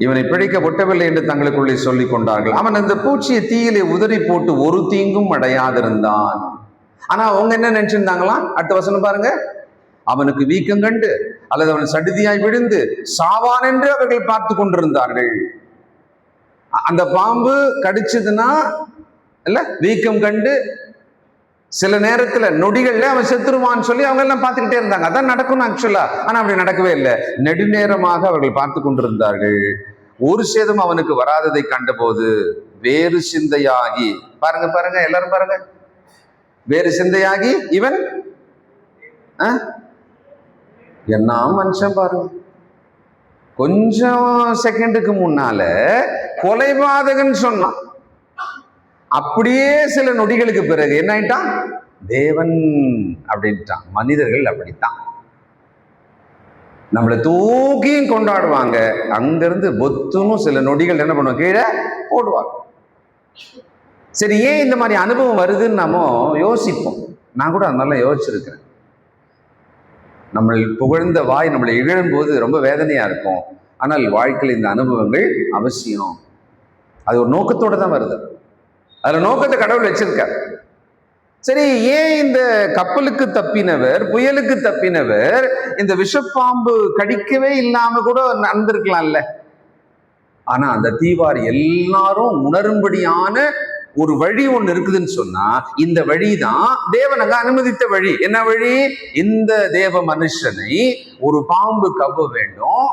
இவனை பிழைக்க ஒட்டவில்லை என்று தங்களுக்குள்ளே சொல்லிக் கொண்டார்கள். அவன் அந்த பூச்சியை தீயிலே உதறி போட்டு ஒரு தீங்கும் அடையாதிருந்தான். ஆனா அவங்க என்ன நினைச்சிருந்தாங்களாம்? அடுத்த வசனம் பாருங்க. அவனுக்கு வீக்கம் கண்டு அல்லது அவன் சடுதியாய் விழுந்து சாவான் என்று அவர்கள் பார்த்து கொண்டிருந்தார்கள். அந்த பாம்பு கடிச்சதுன்னா இல்ல வீக்கம் கண்டு சில நேரத்துல நொடிகள்ல அவன் செத்துருவான்னு சொல்லி அவங்க எல்லாம் பார்த்துக்கிட்டே இருந்தாங்க. அதான் நடக்கணும் ஆக்சுவலா. ஆனா அப்படி நடக்கவே இல்லை. நெடுநேரமாக அவர்கள் பார்த்து கொண்டிருந்தார்கள். ஒரு சேதம் அவனுக்கு வராததை கண்டபோது வேறு சிந்தையாகி, பாருங்க பாருங்க எல்லாரும் பாருங்க, வேறு சிந்தையாகி இவன் என்ன மனுஷன் பாருங்க, கொஞ்சம் செகண்டுக்கு முன்னால கொலைபாதகன் சொன்னான். அப்படியே சில நொடிகளுக்கு பிறகு என்ன ஆயிட்டான்? தேவன் அப்படின்ட்டான். மனிதர்கள் அப்படித்தான், நம்மளை தூக்கியும் கொண்டாடுவாங்க, அங்கிருந்து பொத்துனும் சில நொடிகள் என்ன பண்ணுவாங்க, கீழே போடுவாங்க. சரி, ஏன் இந்த மாதிரி அனுபவம் வருதுன்னு நாம யோசிப்போம். நான் கூட அந்த மாதிரிலாம் யோசிச்சிருக்கிறேன். நம்ம புகழ்ந்த வாய் நம்மளை இகழும் போது ரொம்ப வேதனையா இருக்கும். ஆனால் வாழ்க்கையில் இந்த அனுபவங்கள் அவசியம். அது ஒரு நோக்கத்தோட தான் வருது. அதுல நோக்கத்தை கடவுள் வச்சிருக்கார். சரி, ஏன் இந்த கப்பலுக்கு தப்பினவர், புயலுக்கு தப்பினவர் இந்த விஷப்பாம்பு கடிக்கவே இல்லாம கூட நடந்திருக்கலாம்ல? ஆனா அந்த தீவார் எல்லாரும் உணரும்படியான ஒரு வழி ஒண்ணு இருக்குதுன்னு சொன்னா, இந்த வழிதான் தேவனங்க அனுமதித்த வழி. என்ன வழி? இந்த தேவ மனுஷனை ஒரு பாம்பு கவ்வ வேண்டும்,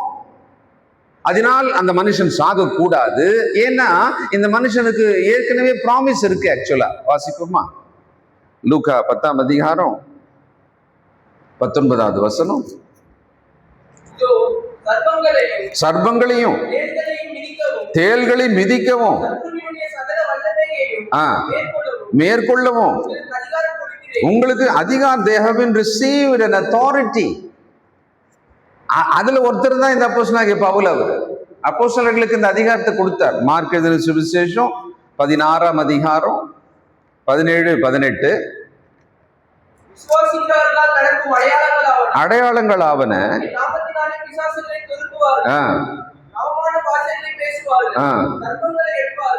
அதனால் அந்த மனுஷன் சாக கூடாது. ஏன்னா இந்த மனுஷனுக்கு ஏற்கனவே ப்ராமிஸ் இருக்கு. ஆக்சுவலா வாசிப்போமா? லூக்கா 10ஆம் அதிகாரம் 19வது வசனம். சர்ப்பங்களையும் தேள்களை மிதிக்கவும் மேற்கொள்ளவும் உங்களுக்கு அதிகாரம். they have been received an authority. அதுல ஒருத்தர் தான் இந்த அப்போஸ்தலனாகிய பவுல். அவர் அப்போஸ்தலர்களுக்கு இந்த அதிகாரத்தை கொடுத்தார். மார்க் எழுதின சுவிசேஷம் 16ஆம் அதிகாரம் 17-18. அடையாளங்கள் ஆவன,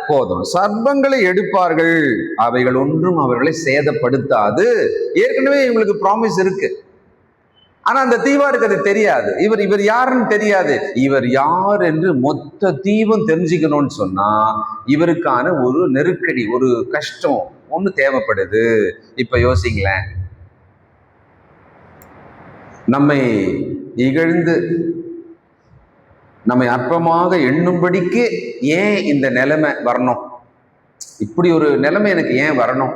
போதும், சர்ப்பங்களை எடுப்பார்கள், அவைகள் ஒன்றும் அவர்களை சேதப்படுத்தாது. ஏற்கனவே இவங்களுக்கு ப்ராமிஸ் இருக்கு. ஆனா அந்த தீவாருக்கு அது தெரியாது. இவர் யாருன்னு தெரியாது. இவர் யார் என்று மொத்த தீவும் தெரிஞ்சுக்கணும்னு சொன்னா இவருக்கான ஒரு நெருக்கடி, ஒரு கஷ்டம் ஒண்ணு தேவைப்படுது. இப்ப யோசிங்களேன், நம்மை இகழ்ந்து நம்மை அற்பமாக எண்ணும்படிக்கு ஏன் இந்த நிலைமை வரணும்? இப்படி ஒரு நிலைமை எனக்கு ஏன் வரணும்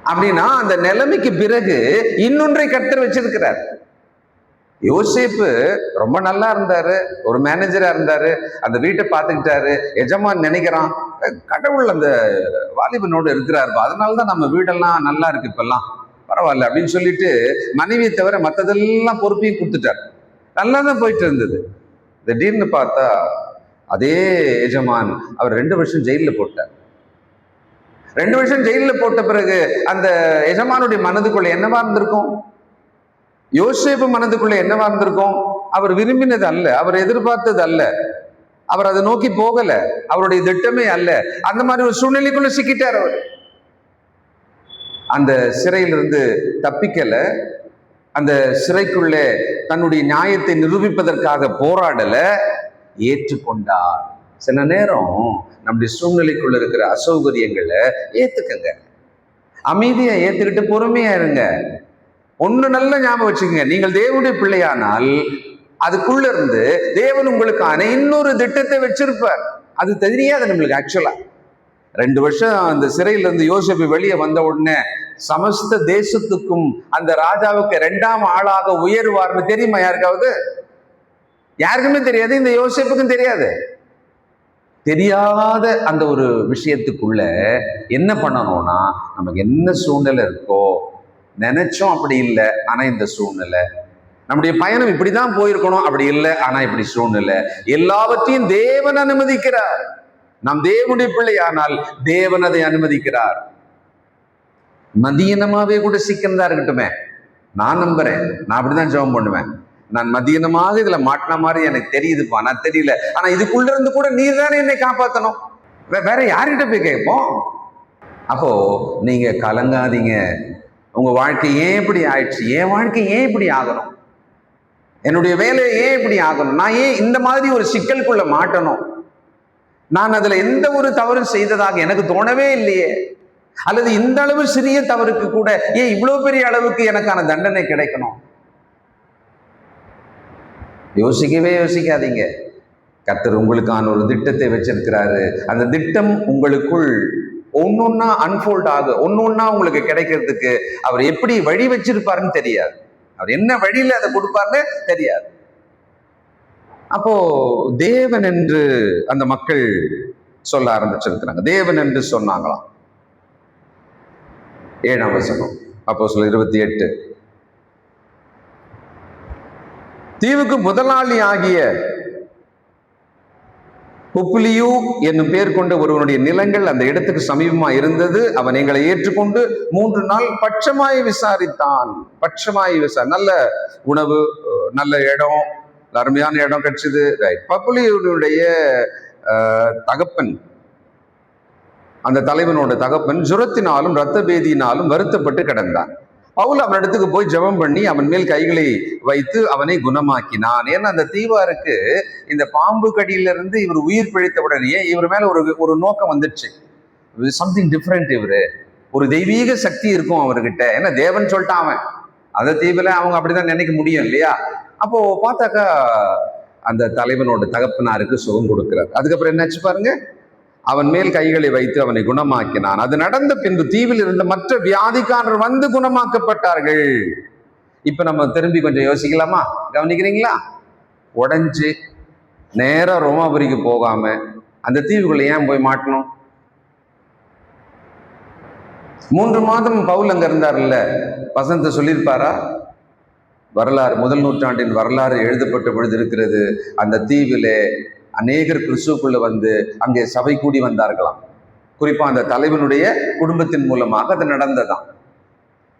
அப்படின்னா, அந்த நிலைமைக்கு பிறகு இன்னொன்றை கர்த்தர் வச்சிருக்கிறார். யோசேப்பு ரொம்ப நல்லா இருந்தாரு, ஒரு மேனேஜரா இருந்தாரு, அந்த வீட்டை பார்த்துக்கிட்டாரு. எஜமான் நினைக்கிறான், கடவுள் அந்த வாலிபனோடு இருக்கிறாருப்பா, அதனாலதான் நம்ம வீடெல்லாம் நல்லா இருக்கு, இப்பெல்லாம் பரவாயில்ல அப்படின்னு சொல்லிட்டு மனைவியை தவிர மற்றதெல்லாம் பொறுப்பையும் கொடுத்துட்டார். நல்லா தான் போயிட்டு இருந்தது. திடீர்னு பார்த்தா அதே எஜமான் அவர் 2 வருஷம் ஜெயிலில் போட்டார். 2 வருஷம் ஜெயிலில் போட்ட பிறகு அந்த எஜமானுடைய மனதுக்குள்ள என்னவா இருந்திருக்கும்? யோசேப்பு மனதுக்குள்ள என்னவா இருந்திருக்கும்? அவர் விரும்பினது அல்ல, அவர் எதிர்பார்த்தது அல்ல, அவர் அதை நோக்கி போகல, அவருடைய திட்டமே அல்ல. அந்த மாதிரி ஒரு சூழ்நிலைக்குள்ள சிக்கிட்டார். அவர் அந்த சிறையிலிருந்து தப்பிக்கல, அந்த சிறைக்குள்ளே தன்னுடைய நியாயத்தை நிரூபிப்பதற்காக போராடல, ஏற்றுக்கொண்டார். சில நேரம் நம்முடைய சூழ்நிலைக்குள்ள இருக்கிற அசௌகரியங்களை ஏத்துக்கங்க, அமைதியா ஏத்துக்கிட்டு பொறுமையா இருங்க. ஒண்ணு நல்ல ஞாபகம் வச்சுக்கோங்க, நீங்கள் தேவனுடைய பிள்ளையானால் அதுக்குள்ள இருந்து தேவன் உங்களுக்கான இன்னொரு திட்டத்தை வச்சிருப்பார். அது தெரியாது நம்மளுக்கு. ஆக்சுவலா 2 வருஷம் அந்த சிறையில இருந்து யோசேப்பு வெளியே வந்த உடனே சமஸ்த தேசத்துக்கும் அந்த ராஜாவுக்கு 2ஆம் ஆளாக உயர்வார்னு தெரியுமா யாருக்காவது? யாருக்குமே தெரியாது, இந்த யோசேப்புக்கும் தெரியாது. தெரியாத அந்த ஒரு விஷயத்துக்குள்ள என்ன பண்ணணும்னா, நமக்கு என்ன சூழ்நிலை இருக்கோ, நினைச்சோம் அப்படி இல்லை ஆனா இந்த சூழ்நிலை, நம்முடைய பயணம் இப்படிதான் போயிருக்கணும் அப்படி இல்லை ஆனா இப்படி சூழ்நிலை, எல்லாவற்றையும் தேவன் அனுமதிக்கிறார். நாம் தேவனுடைய பிள்ளையானால் தேவன் அதை அனுமதிக்கிறார். மதியனமாவே கூட சிக்கனதா இருக்கட்டுமே, நான் நம்புறேன், நான் அப்படிதான் ஜெபம் பண்ணுவேன். நான் மதியனமாக இதுல மாட்டின மாதிரி எனக்கு தெரியுதுப்பா, நான் தெரியல, ஆனா இதுக்குள்ள இருந்து கூட நீர் தானே என்னை காப்பாற்றணும், வேற யார்கிட்ட போய் கேட்போம்? அப்போ நீங்க கலங்காதீங்க. உங்க வாழ்க்கை ஏன் இப்படி ஆயிடுச்சு, என் வாழ்க்கை ஏன் இப்படி ஆகணும், என்னுடைய வேலை ஏன் இப்படி ஆகணும், நான் ஏன் இந்த மாதிரி ஒரு சிக்கலுக்குள்ள மாட்டணும், நான் அதுல எந்த ஒரு தவறு செய்ததாக எனக்கு தோணவே இல்லையே, அல்லது இந்த அளவு சிறிய தவறுக்கு கூட ஏன் இவ்வளவு பெரிய அளவுக்கு எனக்கான தண்டனை கிடைக்கணும்? யோசிக்கவே யோசிக்காதீங்க. கர்த்தர் உங்களுக்கான ஒரு திட்டத்தை வச்சிருக்கிறாரு. அந்த திட்டம் உங்களுக்குள் ஒன்னொன்னா அன்ஃபோல்ட் ஆகும், ஒன்னொன்னா உங்களுக்கு கிடைக்கிறதுக்கு அவர் எப்படி வழி வச்சிருப்பாருன்னு தெரியாது. அவர் என்ன வழியில அதை கொடுப்பாருன்னு தெரியாது. அப்போ தேவன் என்று அந்த மக்கள் சொல்ல ஆரம்பிச்சிருக்கிறாங்க. தேவன் என்று சொன்னாங்களாம். 7ஆம் வசனம் அப்போஸ்தலர் 28. தீவுக்கு முதலாளி ஆகிய புப்லியு என்னும் பேர் கொண்ட ஒருவனுடைய நிலங்கள் அந்த இடத்துக்கு சமீபமா இருந்தது. அவன் எங்களை ஏற்றுக்கொண்டு 3 நாள் பட்சமாய் விசாரித்தான். நல்ல உணவு, நல்ல இடம், அருமையான இடம் கிடைச்சது. பப்புலியுடைய தகப்பன், அந்த தலைவனோட தகப்பன் ஜுரத்தினாலும் இரத்த பேதியினாலும் வருத்தப்பட்டு கிடந்தான். பவுல் அவனிடத்துக்கு போய் ஜெபம் பண்ணி அவன் மேல் கைகளை வைத்து அவனை குணமாக்கினான். ஏன்னா அந்த தீவாருக்கு இந்த பாம்பு கடியிலிருந்து இவர் உயிர் பிழைத்த உடனே இவர் மேல ஒரு நோக்கம் வந்துடுச்சு. சம்திங் டிஃப்ரெண்ட், இவரு ஒரு தெய்வீக சக்தி இருக்கும் அவர்கிட்ட. ஏன்னா தேவன் சொல்லிட்டான். அவன் அந்த தீவுல அவங்க அப்படிதான் நினைக்க முடியும் இல்லையா? அப்போ பார்த்தாக்கா அந்த தலைவனோட தகப்பனாருக்கு சுகம் கொடுக்கிறார். அதுக்கப்புறம் என்னாச்சு பாருங்க, அவன் மேல் கைகளை வைத்து அவனை குணமாக்கினான். அது நடந்த பின்பு தீவில் இருந்த மற்ற வியாதிக்காரர் வந்து குணமாக்கப்பட்டார்கள். இப்ப நம்ம திரும்பி கொஞ்சம் யோசிக்கலாமா? கவனிக்கிறீங்களா? உடைஞ்சு நேரா ரோமாபுரிக்கு போகாம அந்த தீவுக்குள்ள ஏன் போய் மாட்டணும்? 3 மாதம் பவுல் அங்க இருந்தார்ல, வசந்த சொல்லியிருப்பாரா? வரலாறு, முதல் நூற்றாண்டின் வரலாறு எழுதப்பட்ட பொழுது இருக்கிறது. அந்த தீவிலே அநேகர் கிறிஸ்துவுக்குள்ள வந்து அங்கே சபை கூடி வந்தார்களாம். குறிப்பா அந்த தலைவனுடைய குடும்பத்தின் மூலமாக அது நடந்ததாம்.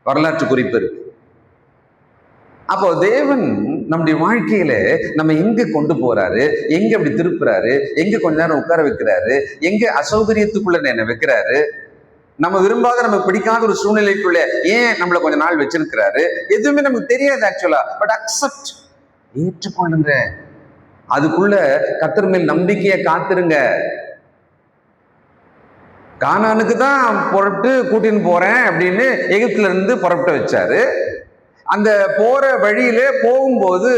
வரலாற்று குறிப்பு இருக்கு. அப்போ தேவன் நம்முடைய வாழ்க்கையில நம்ம எங்க கொண்டு போறாரு, எங்க அப்படி திருப்புறாரு, எங்க கொஞ்ச நேரம் உட்கார வைக்கிறாரு, எங்க அசௌகரியத்துக்குள்ள என்ன வைக்கிறாரு, நம்ம விரும்பாத, நமக்கு பிடிக்காத ஒரு சூழ்நிலைக்குள்ள ஏன் நம்மளை கொஞ்ச நாள் வச்சிருக்கிறாரு, எதுவுமே நமக்கு தெரியாது ஆக்சுவலா. பட் அக்செப்ட், ஏற்றுக்கொள்ளுங்க. அதுக்குள்ள கர்த்தர் மேல் நம்பிக்கையை காத்துருங்க. கானானுக்கு தான் புறப்பட்டு கூட்டின்னு போறேன் அப்படின்னு எகிப்துல இருந்து புறப்பட்டு வச்சாரு. அந்த போற வழியில போகும்போது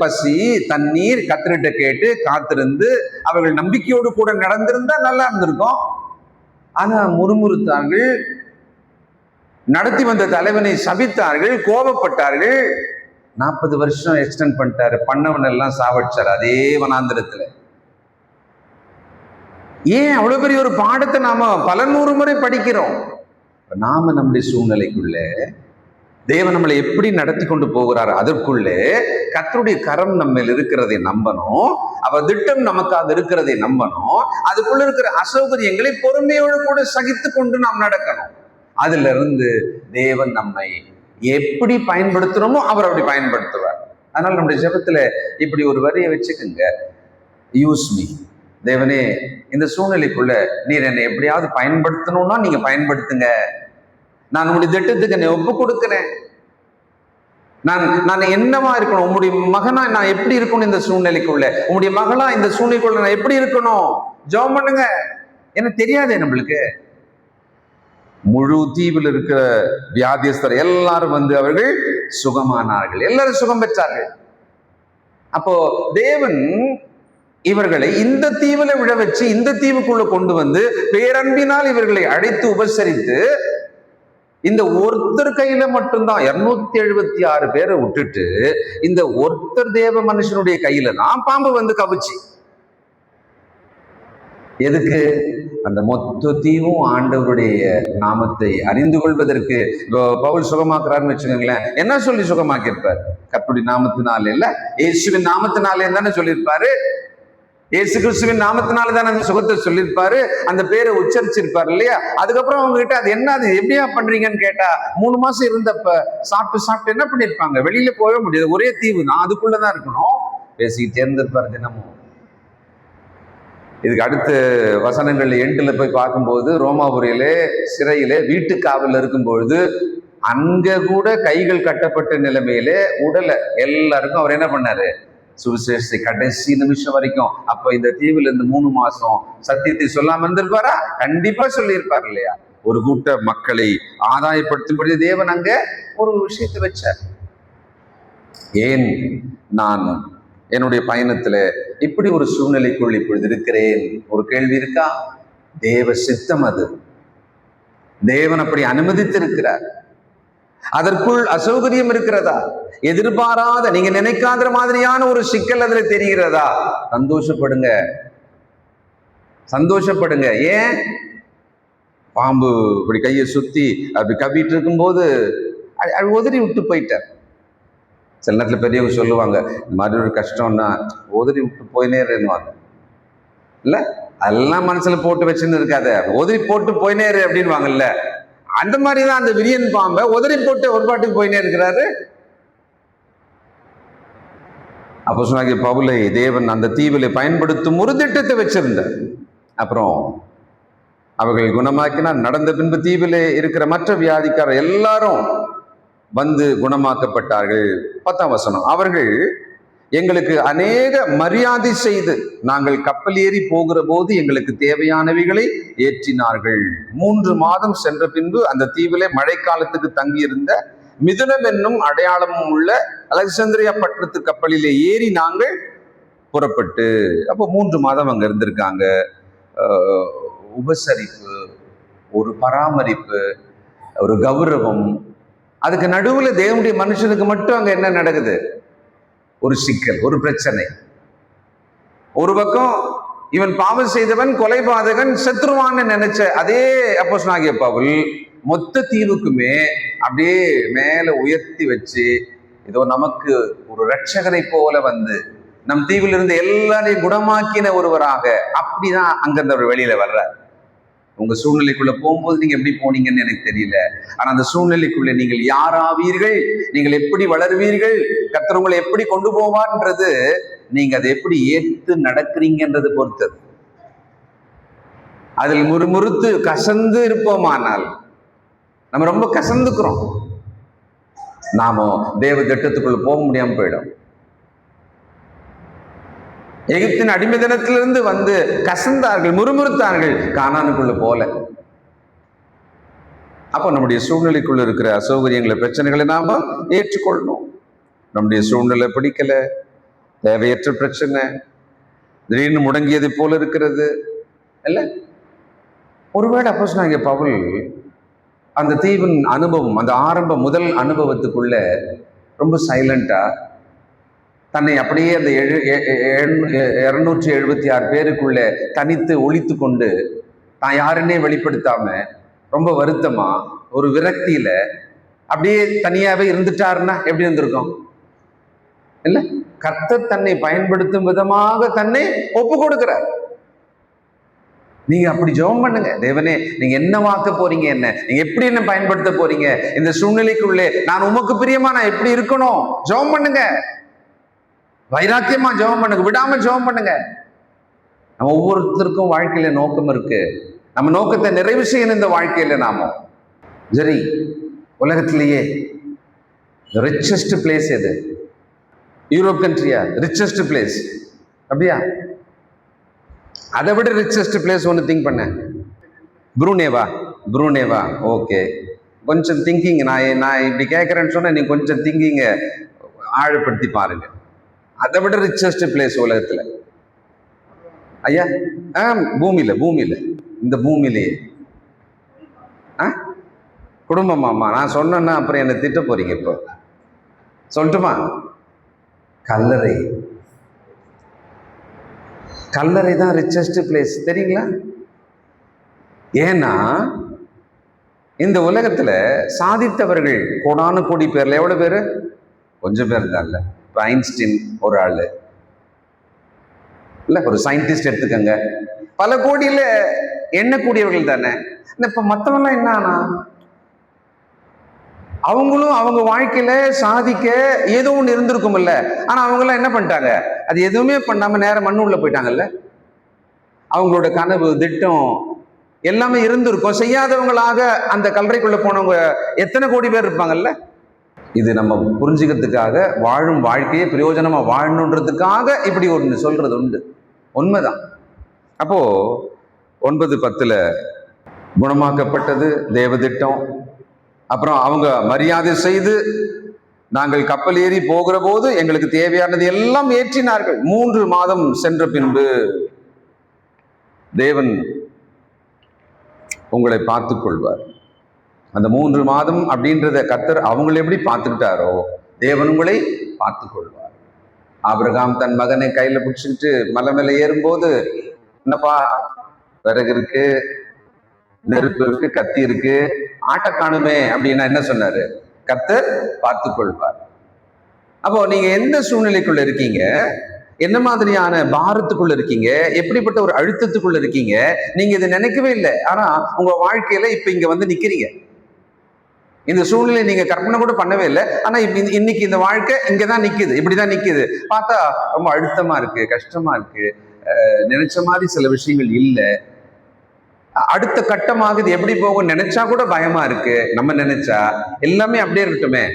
பசி, தண்ணீர் கர்த்தர்கிட்ட கேட்டு காத்திருந்து அவர்கள் நம்பிக்கையோடு கூட நடந்திருந்தா நல்லா இருந்திருக்கும். ஆனா முறுமுறுத்தார்கள், நடத்தி வந்த தலைவனை சபித்தார்கள், கோபப்பட்டார்கள். 40 வருஷம் எக்ஸ்டெண்ட் பண்ணிட்டாரு, பண்ணவன் எல்லாம் சாவடிச்சாரு அதே வனாந்திரத்துல. ஏன் அவ்வளவு பெரிய ஒரு பாடத்தை நாம பல 100 முறை படிக்கிறோம்? நாம நம்முடைய சூழ்நிலைக்குள்ள தேவன் நம்மளை எப்படி நடத்தி கொண்டு போகிறார், அதற்குள்ளே கர்த்தருடைய கரம் நம்ம இருக்கிறதை நம்பணும், அவர் திட்டம் நமக்காக இருக்கிறதை நம்பணும், அதுக்குள்ள இருக்கிற அசௌகரியங்களை பொறுமையோடு கூட சகித்து கொண்டு நாம் நடக்கணும். அதுல இருந்து தேவன் நம்மை எப்படி பயன்படுத்துறோமோ அவர் அப்படி பயன்படுத்துவார். அதனால நம்முடைய ஜெபத்துல இப்படி ஒரு வரியை வச்சுக்கோங்க, யூஸ் மீ. தேவனே, இந்த சூழ்நிலைக்குள்ள நீர் என்னை எப்படியாவது பயன்படுத்தணும்னா நீங்க பயன்படுத்துங்க. நான் உங்களுடைய திட்டத்துக்கு என்னை ஒப்பு கொடுக்கிறேன். நான் என்னவா இருக்கணும், உங்களுடைய மகனா நான் எப்படி இருக்கணும் இந்த சூழ்நிலைக்குள்ள, உங்களுடைய மகளா இந்த சூழ்நிலைக்குள்ள நான் எப்படி இருக்கணும்? ஜெபம் பண்ணுங்க. எனக்கு தெரியாதே நம்மளுக்கு. முழு தீவில் இருக்கிற வியாதியஸ்தர் எல்லாரும் வந்து அவர்கள் சுகமானார்கள், எல்லாரும் சுகம் பெற்றார்கள். அப்போ தேவன் இவர்களை இந்த தீவுல விழ வச்சு இந்த தீவுக்குள்ள கொண்டு வந்து பேரன்பினால் இவர்களை அழைத்து உபசரித்து இந்த ஒருத்தர் கையில மட்டும்தான் 276 பேரை விட்டுட்டு இந்த ஒருத்தர் தேவ மனுஷனுடைய கையில தான் பாம்பு வந்து கவிச்சு. எதுக்கு? அந்த மொத்த தீவும் ஆண்டவருடைய நாமத்தை அறிந்து கொள்வதற்கு. பவுல் சுகமாக்குறாருன்னு வச்சுக்கோங்களேன், என்ன சொல்லி சுகமாக்கியிருப்பார்? கர்த்தருடைய நாமத்தினாலே இல்ல, இயேசுவின் நாமத்தினாலே தானே சொல்லியிருப்பாரு. இயேசு கிறிஸ்துவின் நாமத்தினால தான் அந்த சுகத்தை சொல்லியிருப்பாரு, அந்த பேரை உச்சரிச்சிருப்பாரு இல்லையா? அதுக்கப்புறம் அவங்க கிட்ட அது என்ன, அது எப்படியா பண்றீங்கன்னு கேட்டா, 3 மாசம் இருந்தப்ப சாப்பிட்டு என்ன பண்ணிருப்பாங்க? வெளியில போகவே முடியாது, ஒரே தீவு தான், அதுக்குள்ளதான் இருக்கணும். பேசிக்கிட்டே இருந்திருப்பாரு தினமும். இதுக்கு அடுத்த வசனங்கள் எண்டுல போய் பார்க்கும்போது, ரோமாபுரியிலே சிறையிலே வீட்டு காவல் இருக்கும் பொழுது அங்க கூட கைகள் கட்டப்பட்ட நிலைமையிலே உடலை எல்லாருக்கும் அவர் என்ன பண்ணாரு? சுவிசேஷத்தை கடைசி நிமிஷம் வரைக்கும். அப்ப இந்த தீவுல இருந்து 3 மாசம் சத்தியத்தை சொல்லாம இருந்திருப்பாரா? கண்டிப்பா சொல்லியிருப்பார் இல்லையா? ஒரு கூட்ட மக்களை ஆதாயப்படுத்தும்படி தேவன் அங்க ஒரு விஷயத்தை வச்சார். ஏன் நான் என்னுடைய பயணத்துல இப்படி ஒரு சூழ்நிலைக்குள் இப்பொழுது இருக்கிறேன்? ஒரு கேள்வி இருக்கா? தேவ சித்தம் அது. தேவன் அப்படி அனுமதித்திருக்கிறார். அதற்குள் அசௌகரியம் இருக்கிறதா? எதிர்பாராத, நீங்க நினைக்காத மாதிரியான ஒரு சிக்கல் அதுல தெரிகிறதா? சந்தோஷப்படுங்க, சந்தோஷப்படுங்க. ஏன்? பாம்பு இப்படி கையை சுத்தி அப்படி கவிட்டு இருக்கும் போது உதறி விட்டு போயிட்டார். சில நேரத்தில் பெரியவங்க சொல்லுவாங்க, இந்த மாதிரி ஒரு கஷ்டம்னா உதறி விட்டு போயினே இருவாங்க இல்ல, அதெல்லாம் மனசுல போட்டு வச்சுன்னு இருக்காத, உதறி போட்டு போயினே இரு அப்படின்னு வாங்கல்ல. அந்த மாதிரிதான் அந்த விரியன் பாம்பை உதறி போட்டு ஒரு பாட்டுக்கு போயினே இருக்கிறாரு. அப்போஸ்தலனாகிய பவுலை தேவன் அந்த தீவிலை பயன்படுத்தும் ஒரு திட்டத்தை வச்சிருந்தார். அப்புறம் அவர்கள் குணமாக்கினார். நடந்த பின்பு தீவிலே இருக்கிற மற்ற வியாதிக்காரர் எல்லாரும் வந்து குணமாக்கப்பட்டார்கள். 10ஆம் வசனம், அவர்கள் எங்களுக்கு அநேக மரியாதை செய்து நாங்கள் கப்பல் ஏறி போகிற போது எங்களுக்கு தேவையானவைகளை ஏற்றினார்கள். 3 மாதம் சென்ற பின்பு அந்த தீவிலே மழைக்காலத்துக்கு தங்கியிருந்த மிதுனம் என்னும் அடையாளமும் உள்ள அலெக்சாந்திரியா பட்டணத்து கப்பலிலே ஏறி நாங்கள் புறப்பட்டு, அப்போ 3 மாதம் அங்க இருந்திருக்காங்க. உபசரிப்பு, ஒரு பராமரிப்பு, ஒரு கௌரவம். அதுக்கு நடுவுல தேவனுடைய மனுஷனுக்கு மட்டும் அங்க என்ன நடக்குது? ஒரு சிக்கல், ஒரு பிரச்சனை. ஒரு பக்கம் இவன் பாவம் செய்தவன், கொலைபாதகன், சத்ருவான்னு நினைச்ச அதே அப்போஸ்தலனாகிய பவுல் மொத்த தீவுக்குமே அப்படியே மேல உயர்த்தி வச்சு, இதோ நமக்கு ஒரு ரட்சகனை போல வந்து நம் தீவில் இருந்து எல்லாரையும் குணமாக்கின ஒருவராக, அப்படிதான் அங்கிருந்து அவர் வெளியில வர்றார். உங்க சூழ்நிலைக்குள்ள போகும்போது நீங்க எப்படி போனீங்கன்னு எனக்கு தெரியல. ஆனா அந்த சூழ்நிலைக்குள்ள நீங்கள் யாராவீர்கள், நீங்கள் எப்படி வளருவீர்கள், கர்த்தர் உங்களை எப்படி கொண்டு போவார்ன்றது நீங்க அதை எப்படி ஏற்று நடக்கிறீங்கன்றது பொறுத்தது. அதில் முறுமுறுத்து கசந்து இருப்போமானால், நம்ம ரொம்ப கசந்துக்கிறோம், நாம தேவ திட்டத்துக்குள்ள போக முடியாம போயிடும். எகிப்தின் அடிமைத்தனத்திலிருந்து வந்து கசந்தார்கள், முறுமுறுத்தார்கள், கானானுக்குள்ள போல. அப்போ நம்முடைய சூழ்நிலைக்குள்ள இருக்கிற அசௌகரியங்களை, பிரச்சனைகளை நாம ஏற்றுக்கொள்ளணும். நம்முடைய சூழ்நிலை பிடிக்கல, தேவையற்ற பிரச்சனை, திடீர்னு முடங்கியது போல இருக்கிறது இல்ல. ஒருவேளை அப்போஸ்தலனாகிய பவுல் அந்த தீவின் அனுபவம், அந்த ஆரம்ப முதல் அனுபவத்துக்குள்ள ரொம்ப சைலண்டா தன்னை அப்படியே அந்த 276 பேருக்குள்ள தனித்து ஒழித்து கொண்டு தான் யாருன்னே வெளிப்படுத்தாம ரொம்ப வருத்தமா ஒரு விரக்தியில அப்படியே தனியாவே இருந்துட்டாருன்னா எப்படி இருந்திருக்கும் இல்ல? கர்த்தர் தன்னை பயன்படுத்தும் விதமாக தன்னை ஒப்பு கொடுக்கிறார். நீங்க அப்படி ஜெபம் பண்ணுங்க, தேவனே நீங்க என்ன வாக்க போறீங்க, என்ன நீங்க எப்படி என்ன பயன்படுத்த போறீங்க, இந்த சூழ்நிலைக்குள்ளே நான் உமக்கு பிரியமா நான் எப்படி இருக்கணும், ஜெபம் பண்ணுங்க. வைராக்கியமா ஜெபம் பண்ணுங்க, விடாம ஜெபம் பண்ணுங்க. நம்ம ஒவ்வொருத்தருக்கும் வாழ்க்கையில நோக்கம் இருக்கு. நம்ம நோக்கத்தை நிறைவு செய்யணும் இந்த வாழ்க்கையில. நாம சரி, உலகத்திலேயே ரிச்சஸ்ட் பிளேஸ் எது? யூரோப் கண்ட்ரியா ரிச்சஸ்ட் பிளேஸ்? அப்படியா? அதை விட ரிச்சஸ்ட் பிளேஸ் ஒன்று திங்க் பண்ண, புரூனேவா? புரூனேவா? ஓகே, கொஞ்சம் திங்கிங். நான் இப்படி கேட்கறேன்னு சொன்னா நீங்க கொஞ்சம் திங்கிங்க ஆழப்படுத்தி பாருங்க. அதை விட ரிச்சஸ்ட் பிளேஸ் உலகத்துல ஐயா? பூமியில இந்த பூமியிலேயே குடும்பமாமா? நான் சொன்னேன்னா அப்புறம் என்னை திட்ட போறீங்க. இப்போ சொல்லட்டுமா? கல்லறை தான் ரிச்சஸ்ட் பிளேஸ், தெரியுங்களா? ஏன்னா இந்த உலகத்துல சாதித்தவர்கள் கோடானு கோடி பேர்ல எவ்வளவு பேரு? கொஞ்சம் பேர் தான். இல்ல, ஐன்ஸ்டீன் ஒரு ஆளு, இல்ல ஒரு சயின்டிஸ்ட் எடுத்துக்கங்க, பல கோடியில எண்ணக்கூடியவர்கள் தானே. இப்ப மத்தவெல்லாம் என்ன ஆனா, அவங்களும் அவங்க வாழ்க்கையில சாதிக்க ஏதோ ஒண்ணு இருந்திருக்கும்ல. ஆனா அவங்க எல்லாம் என்ன பண்ணிட்டாங்க? அது எதுவுமே பண்ணாம நேரம் மண்ணு உள்ள போயிட்டாங்கல்ல. அவங்களோட கனவு திட்டம் எல்லாமே இருந்திருக்கும். செய்யாதவங்களாக அந்த கல்லறைக்குள்ள போனவங்க எத்தனை கோடி பேர் இருப்பாங்கல்ல. இது நம்ம புரிஞ்சுக்கிறதுக்காக, வாழும் வாழ்க்கையை பிரயோஜனமா வாழணுன்றதுக்காக இப்படி ஒன்று சொல்றது உண்டு. உண்மைதான். அப்போ 9:10 குணமாக்கப்பட்டது தேவதிட்டம். அப்புறம் அவங்க மரியாதை செய்து நாங்கள் கப்பல் ஏறி போகிற போது எங்களுக்கு தேவையானது எல்லாம் ஏற்றினார்கள். 3 மாதம் சென்ற பின்பு தேவன் உங்களை பார்த்துக் கொள்வார். அந்த 3 மாதம் அப்படின்றத கர்த்தர் அவங்களை எப்படி பார்த்துக்கிட்டாரோ தேவன் உங்களை பார்த்துக் கொள்வார். ஆபிரகாம் தன் மகனை கையில பிடிச்சிக்கிட்டு மலை மேல ஏறும்போது, என்னப்பா விறகு இருக்கு, நெருப்பு இருக்கு, கத்தி இருக்கு, ஆட்டை காணுமே அப்படின்னா என்ன சொன்னாரு? கர்த்தர் பார்த்துக் கொள்வார். அப்போ நீங்க எந்த சூழ்நிலைக்குள்ள இருக்கீங்க, என்ன மாதிரியான பாரத்துக்குள்ள இருக்கீங்க, எப்படிப்பட்ட ஒரு அழுத்தத்துக்குள்ள இருக்கீங்க, நீங்க இதை நினைக்கவே இல்லை. ஆனா உங்க வாழ்க்கையில இப்ப இங்க வந்து நிக்கிறீங்க. இந்த சூழ்நிலை நீங்க கற்பனை கூட பண்ணவே இல்லை. ஆனா இன்னைக்கு இந்த வாழ்க்கை இங்கதான் நிக்குது, இப்படிதான் நிக்குது. பார்த்தா ரொம்ப அழுத்தமா இருக்கு, கஷ்டமா இருக்கு, நினைச்ச மாதிரி சில விஷயங்கள் இல்லை. அடுத்த கட்டமாக இது எப்படி போகும் நினைச்சா கூட பயமா இருக்கு. நம்ம நினைச்சா எல்லாமே அப்படியே இருக்கட்டுமே.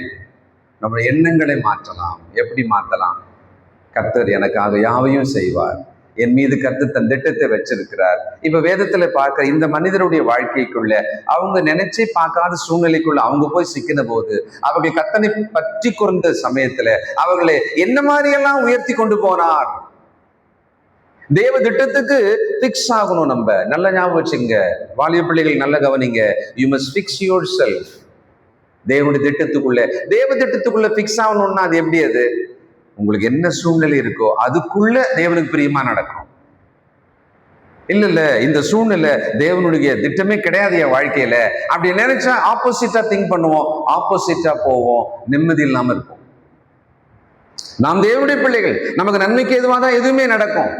நம்ம எண்ணங்களை மாற்றலாம். எப்படி மாற்றலாம்? கர்த்தர் எனக்காக யாவையும் செய்வார். என் மீது கர்த்தர் தன் திட்டத்தை வச்சிருக்கிறார். இப்ப வேதத்துல பார்க்க இந்த மனிதருடைய வாழ்க்கைக்குள்ள அவங்க நினைச்சே பார்க்காத சூழ்நிலைக்குள்ள அவங்க போய் சிக்கின போது, அவர்கள் கர்த்தனை பற்றி கொண்ட சமயத்துல அவர்களை என்ன மாதிரி எல்லாம் உயர்த்தி கொண்டு போனார். தேவ திட்டத்துக்கு பிக்ஸ் ஆகணும். நம்ம நல்ல ஞாபகம் வச்சுங்க, வாலிய பிள்ளைகள் நல்ல கவனிங்க. You must fix yourself. தேவனுடைய திட்டத்துக்குள்ள, தேவ திட்டத்துக்குள்ள பிக்ஸ் ஆகணும்னா அது எப்படி? அது உங்களுக்கு என்ன சூழ்நிலை இருக்கோ அதுக்குள்ள தேவனுக்கு பிரியமா நடக்கணும். இல்ல இந்த சூழ்நிலை தேவனுடைய திட்டமே கிடையாது என் வாழ்க்கையில அப்படி நினைச்சா ஆப்போசிட்டா திங்க் பண்ணுவோம், ஆப்போசிட்டா போவோம், நிம்மதி இல்லாம இருப்போம். நாம் தேவனுடைய பிள்ளைகள், நமக்கு நன்மைக்கு எதுவாக தான் எதுவுமே நடக்கும்.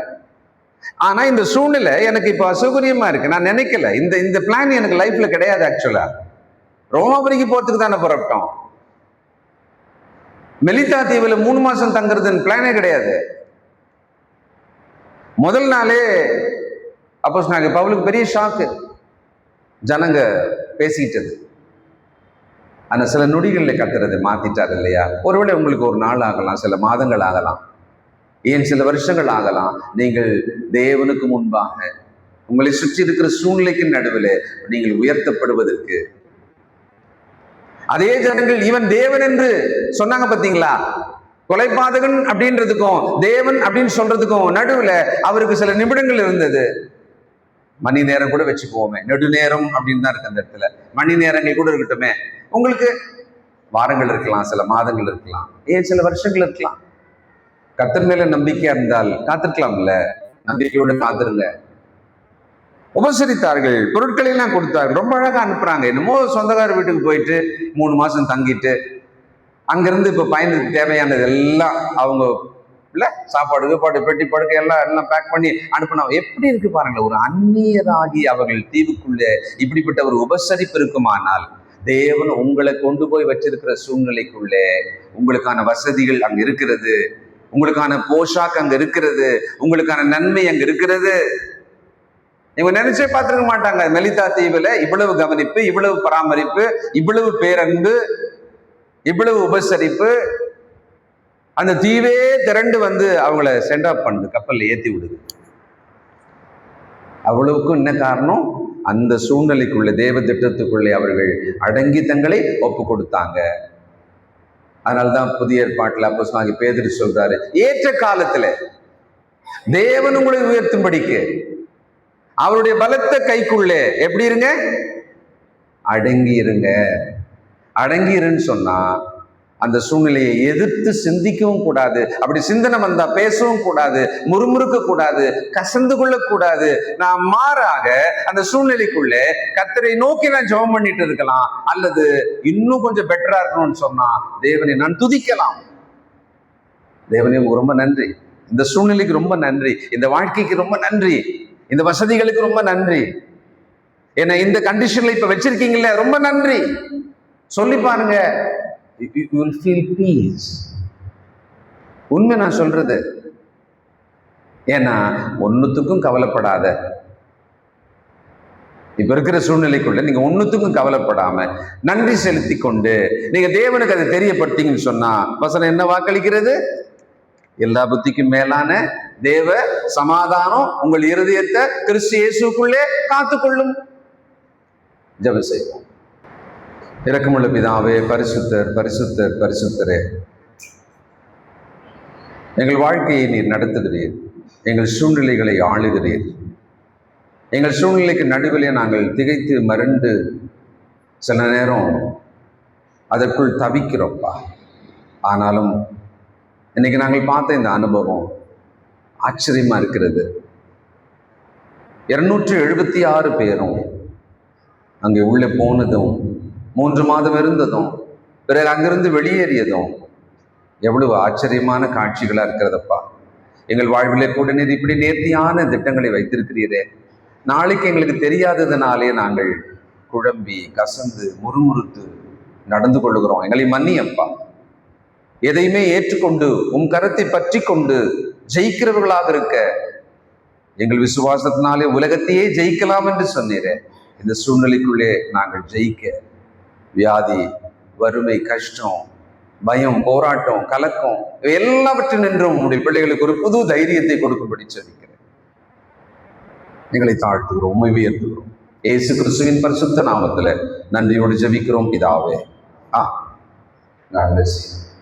ஆனா இந்த சூழ்நிலை எனக்கு இப்ப அசௌகரியமா இருக்கு, நான் நினைக்கல, இந்த பிளான் எனக்கு லைஃப்ல கிடையாது. ஆக்சுவலா ரோமாபுரிக்கு போறதுக்கு தானே புறப்பட்டோம். மெலிதா தீவுல 3 மாசம் தங்குறதுன்னு பிளானே கிடையாது. முதல் நாளே அப்போஸ்தலனாகிய பவுலுக்கு பெரிய ஷாக்கு, ஜனங்க பேசிட்டது. ஆனா சில நொடிகளில் கத்துறது மாத்திட்டார் இல்லையா? ஒருவேளை உங்களுக்கு ஒரு நாள் ஆகலாம், சில மாதங்கள் ஆகலாம், ஏன் சில வருஷங்கள் ஆகலாம். நீங்கள் தேவனுக்கு முன்பாக உங்களை சுற்றி இருக்கிற சூழ்நிலைக்கு நடுவில் நீங்கள் உயர்த்தப்படுவதற்கு, அதே ஜனங்கள் இவன் தேவன் என்று சொன்னாங்க பார்த்தீங்களா? கொலைபாதகன் அப்படின்றதுக்கும் தேவன் அப்படின்னு சொல்றதுக்கும் நடுவுல அவருக்கு சில நிமிடங்கள் இருந்தது. மணி நேரம் கூட வச்சுக்குவோமே, நெடுநேரம் அப்படின்னு தான் இருக்கு அந்த இடத்துல. மணி நேரங்கள் கூட இருக்கட்டுமே. உங்களுக்கு வாரங்கள் இருக்கலாம், சில மாதங்கள் இருக்கலாம், ஏன் சில வருஷங்கள் இருக்கலாம். கர்த்தர் மேல நம்பிக்கையா இருந்தால் காத்திருக்கலாம்ல. நம்பிக்கையோட காத்திருங்க. உபசரித்தார்கள், பொருட்களை எல்லாம் கொடுத்தார்கள், ரொம்ப அழகா அனுப்புறாங்க. என்னமோ சொந்தக்கார வீட்டுக்கு போயிட்டு 3 மாசம் தங்கிட்டு அங்கிருந்து இப்ப பயனுக்கு தேவையானது எல்லாம் அவங்க இல்ல சாப்பாடு கீப்பாடு பெட்டி படுக்கை எல்லாம் பேக் பண்ணி அனுப்பினா எப்படி இருக்கு பாருங்க. ஒரு அந்நியராகி அவர்கள் தீவுக்குள்ளே இப்படிப்பட்ட ஒரு உபசரிப்பு இருக்குமானால், தேவன் உங்களை கொண்டு போய் வச்சிருக்கிற சூழ்நிலைக்குள்ளே உங்களுக்கான வசதிகள் அங்க இருக்கிறது, உங்களுக்கான போஷாக்கு அங்க இருக்கிறது, உங்களுக்கான நன்மை அங்க இருக்கிறது. இவங்க நினைச்சே பார்த்திருக்க மாட்டாங்க. மெலிதா தீவுல இவ்வளவு கவனிப்பு, இவ்வளவு பராமரிப்பு, இவ்வளவு பேரன்பு, இவ்வளவு உபசரிப்பு. அந்த தீவே திரண்டு வந்து அவங்கள சென்ட் ஆஃப் பண்ணுது, கப்பல்ல ஏத்தி விடுது. அவ்வளவுக்கும் என்ன காரணம்? அந்த சூழ்நிலைக்குள்ள, தேவ திட்டத்துக்குள்ளே அவர்கள் அடங்கி தங்களை ஒப்பு கொடுத்தாங்க. அதனால்தான் புதிய ஏற்பாட்டில் அப்போஸ்தலனாகிய பேதுரு சொல்றாரு, ஏற்ற காலத்துல தேவன் உங்களை உயர்த்தும்படிக்கு அவருடைய பலத்த கைக்குள்ளே எப்படி இருங்க? அடங்கி இருங்க. அடங்கி இருன்னு சொன்னா அந்த சூழ்நிலையை எதிர்த்து சிந்திக்கவும் கூடாது. அப்படி சிந்தனை வந்தா பேசவும் கூடாது, முறுமுறுக்க கூடாது, கசந்து கொள்ள கூடாது. நான் மாறாக அந்த சூழ்நிலைக்குள்ளே கர்த்தரை நோக்கி நான் ஜெபம் பண்ணிட்டு இருக்கலாம், அல்லது இன்னும் கொஞ்சம் பெட்டரா இருக்கணும்னு சொன்னா தேவனை நான் துதிக்கலாம். தேவனே ரொம்ப நன்றி, இந்த சூழ்நிலைக்கு ரொம்ப நன்றி, இந்த வாழ்க்கைக்கு ரொம்ப நன்றி, இந்த வசதிகளுக்கு ரொம்ப நன்றி, என்ன இந்த கண்டிஷன்ல இப்ப வச்சிருக்கீங்கல்ல, ரொம்ப நன்றி சொல்லி பாருங்க. You will feel peace. உண்மை நான் சொல்றது. ஏன்னா ஒன்னுத்துக்கும் கவலைப்படாத, இப்ப இருக்கிற சூழ்நிலைக்குள்ள நீங்க ஒன்னுத்துக்கும் கவலைப்படாம நன்றி செலுத்தி கொண்டு நீங்க தேவனுக்கு அதை தெரியப்படுத்தீங்கன்னு சொன்னா வசனம் என்ன வாக்களிக்கிறது? எல்லா புத்திக்கும் மேலான தேவ சமாதானம் உங்கள் இருதயத்தை கிறிஸ்து இயேசுக்குள்ளே காத்துக்கொள்ளும். ஜெபம் செய்வோம். இரக்கமுள்ள பிதாவே, பரிசுத்தர் பரிசுத்தர் பரிசுத்தரே, எங்கள் வாழ்க்கையை நீர் நடத்துகிறீர், எங்கள் சூழ்நிலைகளை ஆளுகிறீர். எங்கள் சூழ்நிலைக்கு நடுவிலே நாங்கள் திகைத்து மறண்டு சில நேரம் அதற்குள் தவிக்கிறோம்ப்பா. ஆனாலும் இன்னைக்கு நாங்கள் பார்த்த இந்த அனுபவம் ஆச்சரியமா இருக்கிறது. 276 பேரும் அங்கே உள்ளே போனதும் 3 மாதம் இருந்ததும் பிறகு அங்கிருந்து வெளியேறியதும் எவ்வளவு ஆச்சரியமான காட்சிகளா இருக்கிறதப்பா. எங்கள் வாழ்விலே கூட நீர் இப்படி நேர்த்தியான திட்டங்களை வைத்திருக்கிறீரே. நாளைக்கு எங்களுக்கு தெரியாததுனாலே நாங்கள் குழம்பி கசந்து முறுமுறுத்து நடந்து கொள்ளுகிறோம். எங்களை மன்னியப்பா. எதையுமே ஏற்றுக்கொண்டு உம் கரத்தை பற்றி கொண்டு ஜெயிக்கிறவர்களாக இருக்க, எங்கள் விசுவாசத்தினாலே உலகத்தையே ஜெயிக்கலாம் என்று சொன்னீரே. இந்த சூழ்நிலைக்குள்ளே நாங்கள் ஜெயிக்க வியாதி, வறுமை, கஷ்டம், பயம், போராட்டம், கலக்கம் எல்லாவற்றினின்றும் உங்களுடைய பிள்ளைகளுக்கு ஒரு புது தைரியத்தை கொடுக்கும்படி சொல்லிக்கிறேன். எங்களை தாழ்த்துகிறோம், உம்மை உயர்த்துகிறோம். இயேசு கிறிஸ்துவின் பரிசுத்த நாமத்துல நன்றியோடு ஜெபிக்கிறோம் பிதாவே. God bless you.